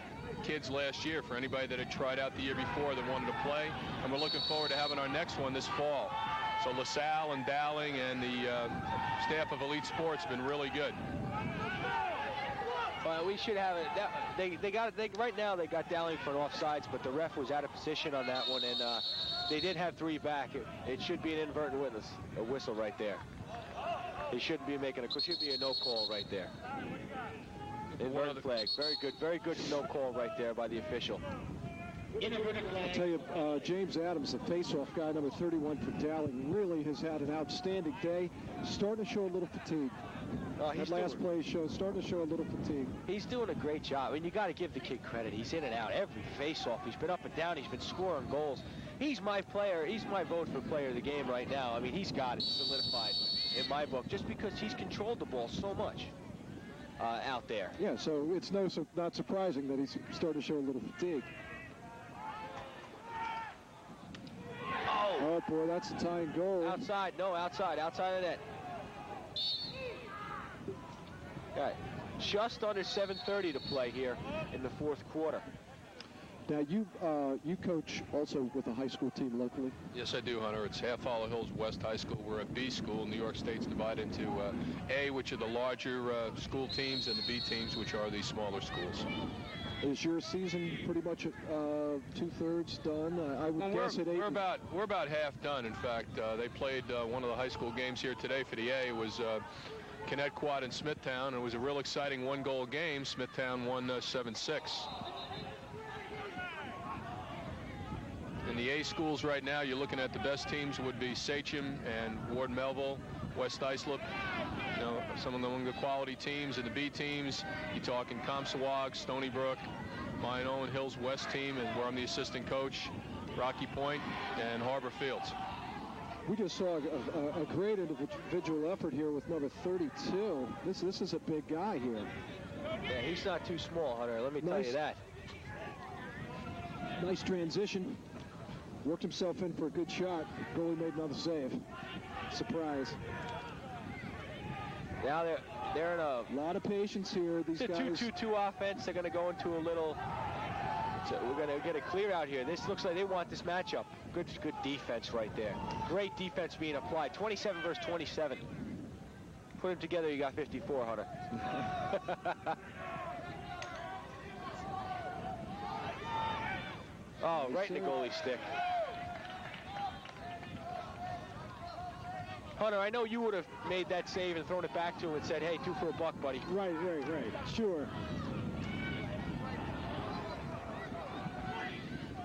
kids last year for anybody that had tried out the year before that wanted to play. And we're looking forward to having our next one this fall. So LaSalle and Dowling and the staff of Elite Sports have been really good. We should have it. Right now they got Dowling for an offsides, but the ref was out of position on that one, and they did have 3 back. It should be an inadvertent whistle right there. They shouldn't be making it should be a no call right there. Inverted flag. Very good no call right there by the official. I'll tell you, James Adams, the face-off guy, number 31 for Dowling, really has had an outstanding day. Starting to show a little fatigue. That last play starting to show a little fatigue. He's doing a great job. I mean, you got to give the kid credit. He's in and out every face-off. He's been up and down. He's been scoring goals. He's my player. He's my vote for player of the game right now. I mean, he's got it solidified in my book just because he's controlled the ball so much out there. Yeah, so it's not surprising that he's starting to show a little fatigue. Oh, boy, that's a tying goal. Outside of that. Okay, just under 7:30 to play here in the fourth quarter. Now, you coach also with a high school team locally? Yes, I do, Hunter. It's Half Hollow Hills West High School. We're a B school. New York State's divided into A, which are the larger school teams, and the B teams, which are the smaller schools. Is your season pretty much 2/3 done? I would guess at 8. We're about half done. In fact, they played one of the high school games here today for the A. It was Connecticut and Smithtown. It was a real exciting one-goal game. Smithtown won 7-6. In the A schools right now, you're looking at the best teams would be Sachem and Ward Melville, West Islip. You know, some of the quality teams. In the B teams, you're talking Comstock, Stony Brook, my own Hills West team, and where I'm the assistant coach, Rocky Point, and Harbor Fields. We just saw a great individual effort here with number 32. This is a big guy here. Yeah, he's not too small, Hunter. Let me tell you that. Nice transition. Worked himself in for a good shot. Goalie made another save. Surprise. Now they're in a lot of patience here. These guys. 2-2-2 offense. They're going to go into a little. So we're going to get a clear out here. This looks like they want this matchup. Good defense right there. Great defense being applied. 27 versus 27. Put them together, you got 54, Hunter. Oh, right in the goalie stick. Hunter, I know you would have made that save and thrown it back to him and said, hey, 2 for a buck, buddy. Right. Sure.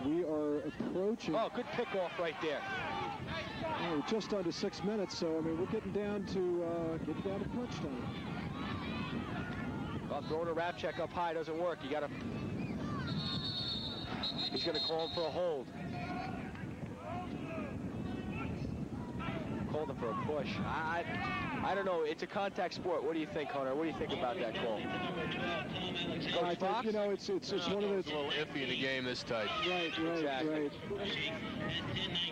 We are approaching. Oh, good pickoff right there. Oh, just under 6 minutes, so I mean we're getting down to crunch time. Well, throwing a wrap check up high doesn't work. You got to. He's going to call him for a hold. Called him for a push. I don't know. It's a contact sport. What do you think, Hunter? What do you think about that call? I think, you know, it's one of those. It's a little iffy in a game this tight. Right.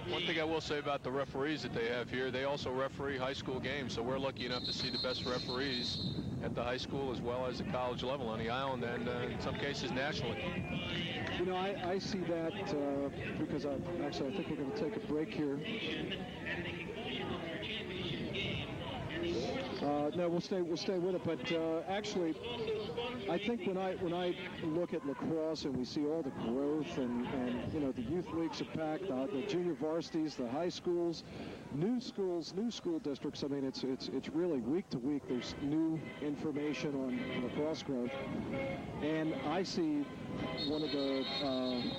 One thing I will say about the referees that they have here, they also referee high school games, so we're lucky enough to see the best referees at the high school as well as the college level on the island, and in some cases nationally. You know, I see that because I think we're going to take a break here. No, we'll stay with it. But actually, I think when I look at lacrosse and we see all the growth and you know the youth leagues are packed, the junior varsities, the high schools, new school districts. I mean, it's really week to week. There's new information on lacrosse growth, and I see one of the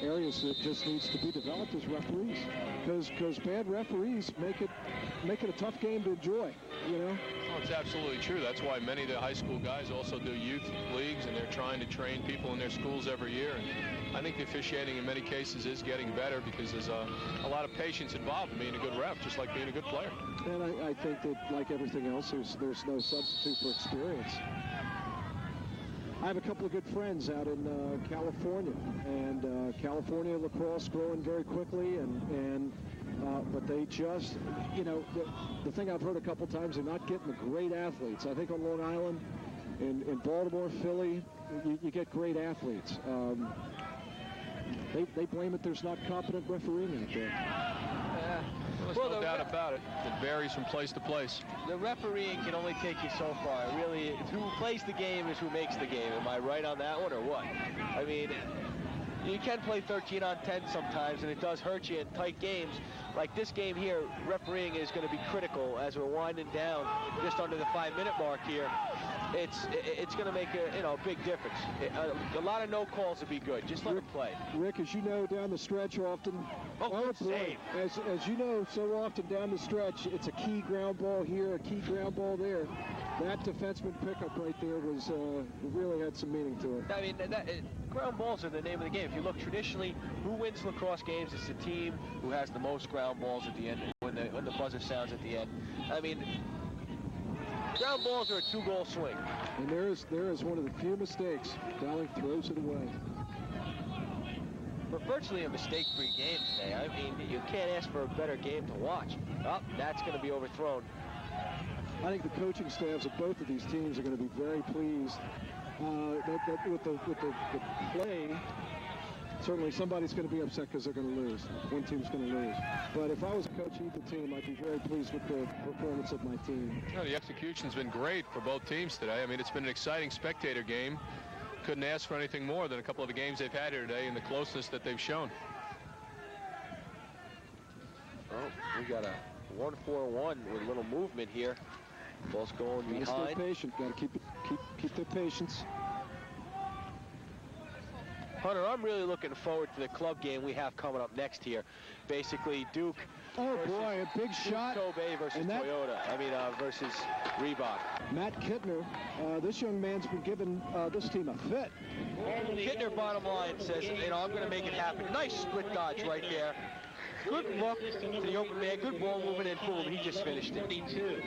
areas that just needs to be developed is referees, because bad referees make it a tough game to enjoy. You know. Well, it's absolutely true. That's why many of the high school guys also do youth leagues, and they're trying to train people in their schools every year. And I think the officiating in many cases is getting better because there's a lot of patience involved in being a good ref, just like being a good player. And I think that, like everything else, there's no substitute for experience. I have a couple of good friends out in California, and California lacrosse growing very quickly, but they just, you know, the thing I've heard a couple times, they're not getting the great athletes. I think on Long Island, in Baltimore, Philly, you get great athletes. They blame it there's not competent refereeing out there. There's no doubt about it. It varies from place to place. The refereeing can only take you so far. Really, who plays the game is who makes the game. Am I right on that one or what? I mean, you can play 13 on 10 sometimes, and it does hurt you in tight games. Like this game here, refereeing is going to be critical as we're winding down just under the 5-minute mark here. It's going to make a big difference. A lot of no calls would be good. Just let it play. Rick, as you know, down the stretch often. Save. As you know, so often down the stretch, it's a key ground ball here, a key ground ball there. That defenseman pickup right there was really had some meaning to it. I mean, ground balls are the name of the game. If you look traditionally, who wins lacrosse games? It's the team who has the most ground balls at the end when the buzzer sounds at the end. I mean, ground balls are a 2-goal swing. And there is one of the few mistakes. Dowling throws it away. But virtually a mistake-free game today. I mean, you can't ask for a better game to watch. Oh, that's going to be overthrown. I think the coaching staffs of both of these teams are going to be very pleased with the play. Certainly somebody's going to be upset because they're going to lose. One team's going to lose. But if I was a coach of either team, I'd be very pleased with the performance of my team. The execution's been great for both teams today. I mean, it's been an exciting spectator game. Couldn't ask for anything more than a couple of the games they've had here today and the closeness that they've shown. Oh, we got a 1-4-1 with a little movement here. Ball's going behind. Stay patient. Got to keep their patience. Hunter, I'm really looking forward to the club game we have coming up next here. Basically, Duke. Oh boy, a big shot. Kobe versus Toyota. Versus Reebok. Matt Kittner, this young man's been giving this team a fit. Kittner, bottom line, says, I'm going to make it happen. Nice split dodge right there. Good look to the open man. Good ball movement, and boom, he just finished it.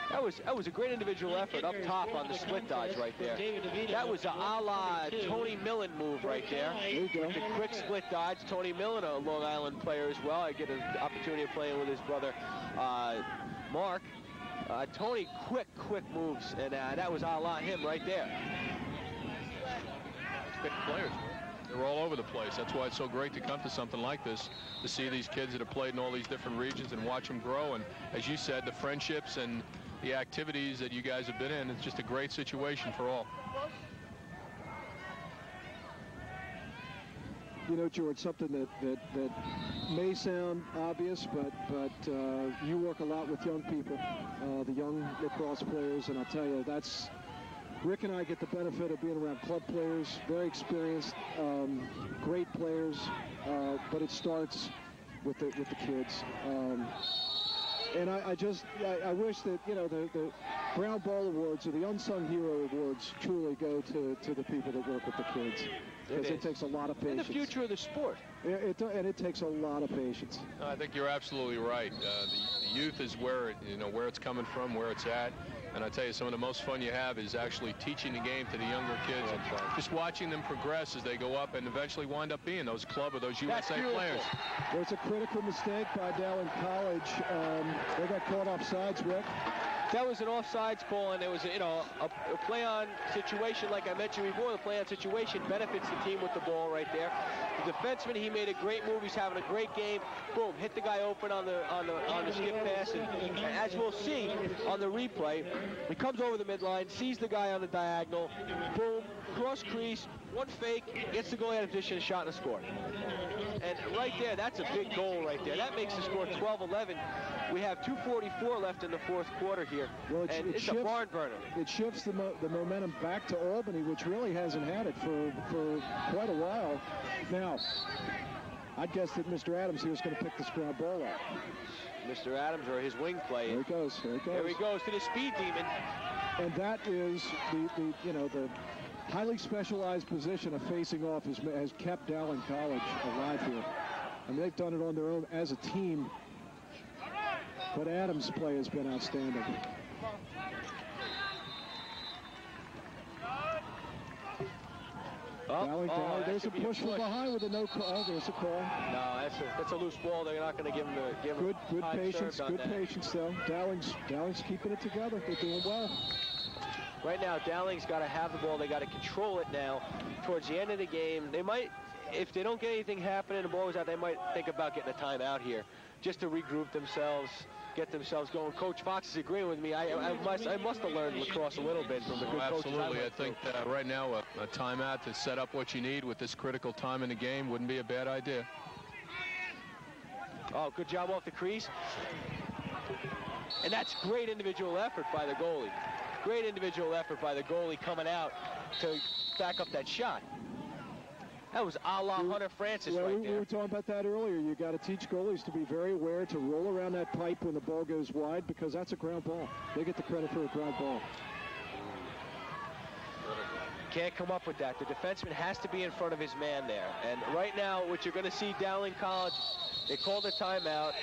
That was a great individual effort up top on the split dodge right there. That was a la Tony Millen move right there. The quick split dodge. Tony Millen, a Long Island player as well. I get an opportunity of playing with his brother, Mark. Tony, quick moves, and that was a la him right there. Quick players. They're all over the place. That's why it's so great to come to something like this, to see these kids that have played in all these different regions and watch them grow. And as you said, the friendships and the activities that you guys have been in, it's just a great situation for all. George, something that may sound obvious, but you work a lot with young people, the young lacrosse players, and I'll tell you, Rick and I get the benefit of being around club players, very experienced, great players, but it starts with the kids. And I wish that, the Ground Ball Awards or the Unsung Hero Awards truly go to the people that work with the kids. Because it takes a lot of patience. And the future of the sport. And it takes a lot of patience. I think you're absolutely right. The youth is where it's coming from, where it's at. And I tell you, some of the most fun you have is actually teaching the game to the younger kids and just watching them progress as they go up and eventually wind up being those club or those USA players. There's a critical mistake by Dowling College. They got caught offsides, Rick. That was an offsides call, and it was a play-on situation. Like I mentioned before, the play-on situation benefits the team with the ball right there. The defenseman, he made a great move. He's having a great game. Boom, hit the guy open on the skip pass, and as we'll see on the replay, he comes over the midline, sees the guy on the diagonal, boom, cross crease, one fake, gets the goal out of position, a shot and a score. And right there, that's a big goal right there. That makes the score 12-11. We have 2:44 left in the fourth quarter here, and it's a barn burner. It shifts the momentum back to Albany, which really hasn't had it for quite a while. Now, I'd guess that Mr. Adams here is going to pick this ground ball up. Mr. Adams, or his wing play. There he goes. There he goes to the speed demon. And that is the highly specialized position of facing off has kept Dowling College alive here. I mean, they've done it on their own as a team. But Adams' play has been outstanding. Dowling, there's a push from behind with a no call. There's a call. No, that's a loose ball. They're not going to give him good patience. Good patience, though. Dowling's keeping it together. They're doing well. Right now, Dowling's got to have the ball. They got to control it now. Towards the end of the game, they might, if they don't get anything happening, the ball is out, they might think about getting a timeout here, just to regroup themselves, get themselves going. Coach Fox is agreeing with me. I must have learned lacrosse a little bit from the good coaches. Absolutely. I think right now a timeout to set up what you need with this critical time in the game wouldn't be a bad idea. Oh, good job off the crease. And that's great individual effort by the goalie. Great individual effort by the goalie coming out to back up that shot. That was a la Hunter Francis right there. We were talking about that earlier. You got to teach goalies to be very aware to roll around that pipe when the ball goes wide, because that's a ground ball. They get the credit for a ground ball. Can't come up with that. The defenseman has to be in front of his man there. And right now, what you're going to see, Dowling College, they called a timeout.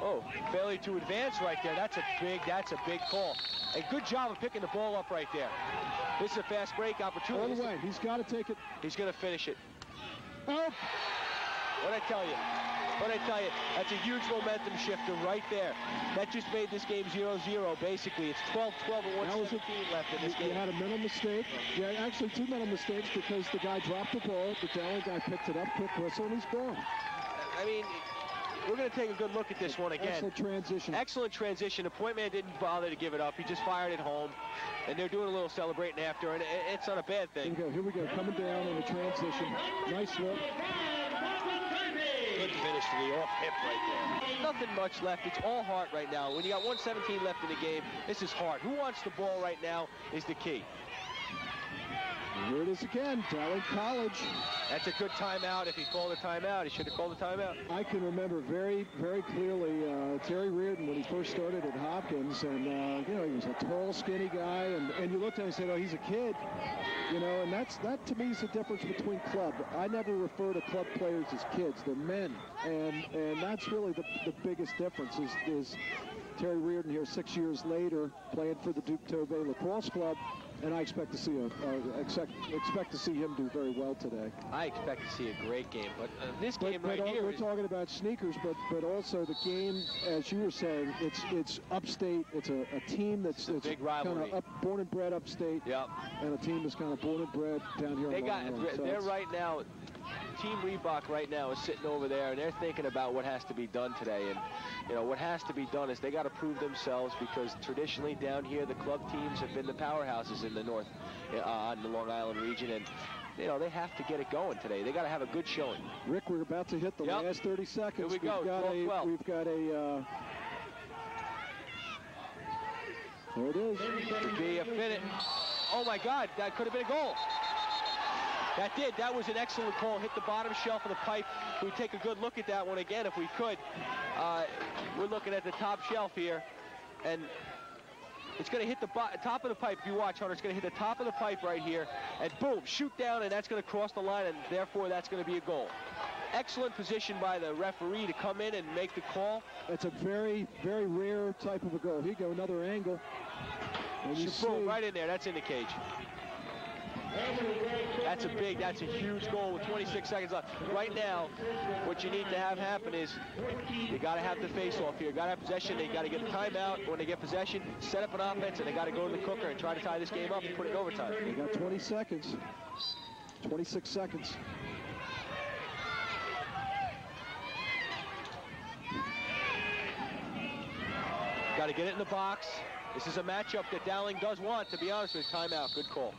Oh, failure to advance right there. That's a big call. A good job of picking the ball up right there. This is a fast break opportunity. All the way. He's got to take it. He's going to finish it. Oh! What'd I tell you? What'd I tell you? That's a huge momentum shifter right there. That just made this game 0-0, basically. It's 12-12 and 117 left in this game. You had a mental mistake. Yeah, actually two mental mistakes, because the guy dropped the ball, the Dowling guy picked it up, quick whistle, and he's gone. I mean, we're going to take a good look at this one again. Excellent transition. Excellent transition. The point man didn't bother to give it up. He just fired it home. And they're doing a little celebrating after, and it's not a bad thing. Here we go. Coming down in the transition. Nice look. Good finish to the off hip right there. Nothing much left. It's all heart right now. When you got 1:17 left in the game, this is heart. Who wants the ball right now is the key. And here it is again, Dowling College. That's a good timeout. If he called a timeout, he should have called a timeout. I can remember very, very clearly Terry Reardon when he first started at Hopkins, and you know, he was a tall, skinny guy, and you looked at him and said, oh, he's a kid, you know, and that to me is the difference between club. I never refer to club players as kids; they're men, and that's really the biggest difference. Is Terry Reardon here 6 years later playing for the Duke Tobey Lacrosse Club. And I expect to see expect to see him do very well today. I expect to see a great game, but this game right here. We're talking about sneakers, but also the game, as you were saying, it's upstate. It's a team that's big rivalry. Kind of born and bred upstate. Yep. And a team that's kind of born and bred down here. They're right now. Team Reebok right now is sitting over there, and they're thinking about what has to be done today. And you know what has to be done is they got to prove themselves, because traditionally down here the club teams have been the powerhouses in the north, on the Long Island region, and you know they have to get it going today. They got to have a good showing. Rick, we're about to hit the last 30 seconds. Here we go. We've got a. There it is. Could be a finish. Oh my God, that could have been a goal. That did. That was an excellent call. Hit the bottom shelf of the pipe. We take a good look at that one again if we could. We're looking at the top shelf here, and it's going to hit the top of the pipe. If you watch, Hunter, it's going to hit the top of the pipe right here, and boom, shoot down, and that's going to cross the line, and therefore that's going to be a goal. Excellent position by the referee to come in and make the call. It's a very, very rare type of a goal. Here you go, another angle. Boom, right in there. That's in the cage. That's a huge goal with 26 seconds left. Right now, what you need to have happen is you got to have the face-off here. Got to have possession. They got to get a timeout. When they get possession, set up an offense, and they got to go to the cooker and try to tie this game up and put it in overtime. They got 20 seconds. 26 seconds. Got to get it in the box. This is a matchup that Dowling does want, to be honest with you. Timeout. Good call.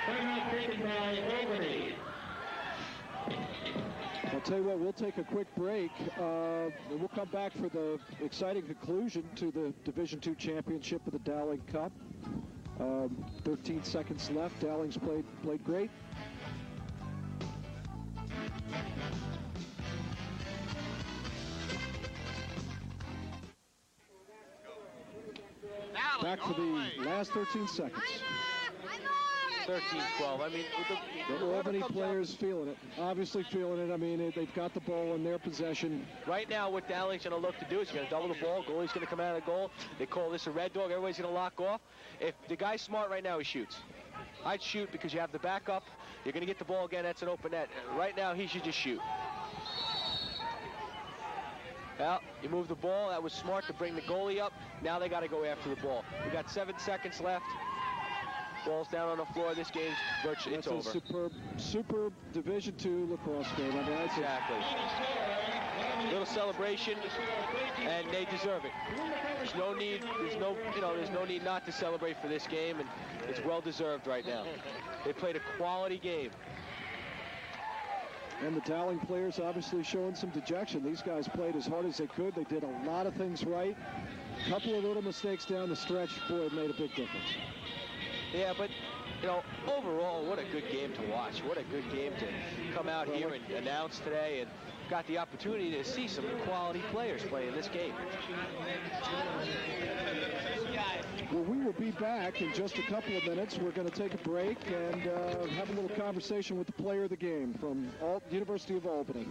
Timeout taken by Albany. I'll tell you what, we'll take a quick break. We'll come back for the exciting conclusion to the Division II championship of the Dowling Cup. 13 seconds left. Dowling's played great. Back for the last 13 seconds. 13-12. I mean, the Albany players feeling it. Obviously feeling it. I mean, they've got the ball in their possession. Right now, what Dowling's going to look to do is he's going to double the ball. Goalie's going to come out of the goal. They call this a red dog. Everybody's going to lock off. If the guy's smart right now, he shoots. I'd shoot because you have the backup. You're going to get the ball again. That's an open net. Right now, he should just shoot. Well, you move the ball. That was smart to bring the goalie up. Now they got to go after the ball. We got 7 seconds left. Ball's down on the floor. This game's virtually it's over. Superb Division II lacrosse game. I mean, exactly. Little celebration, and they deserve it. There's no need. There's no need not to celebrate for this game, and it's well deserved right now. They played a quality game. And the Dowling players obviously showing some dejection. These guys played as hard as they could. They did a lot of things right. A couple of little mistakes down the stretch, boy, it made a big difference. Yeah, but, overall, what a good game to watch. What a good game to come out here and announce today, and got the opportunity to see some quality players play in this game. Well, we will be back in just a couple of minutes. We're going to take a break and have a little conversation with the player of the game from University of Albany.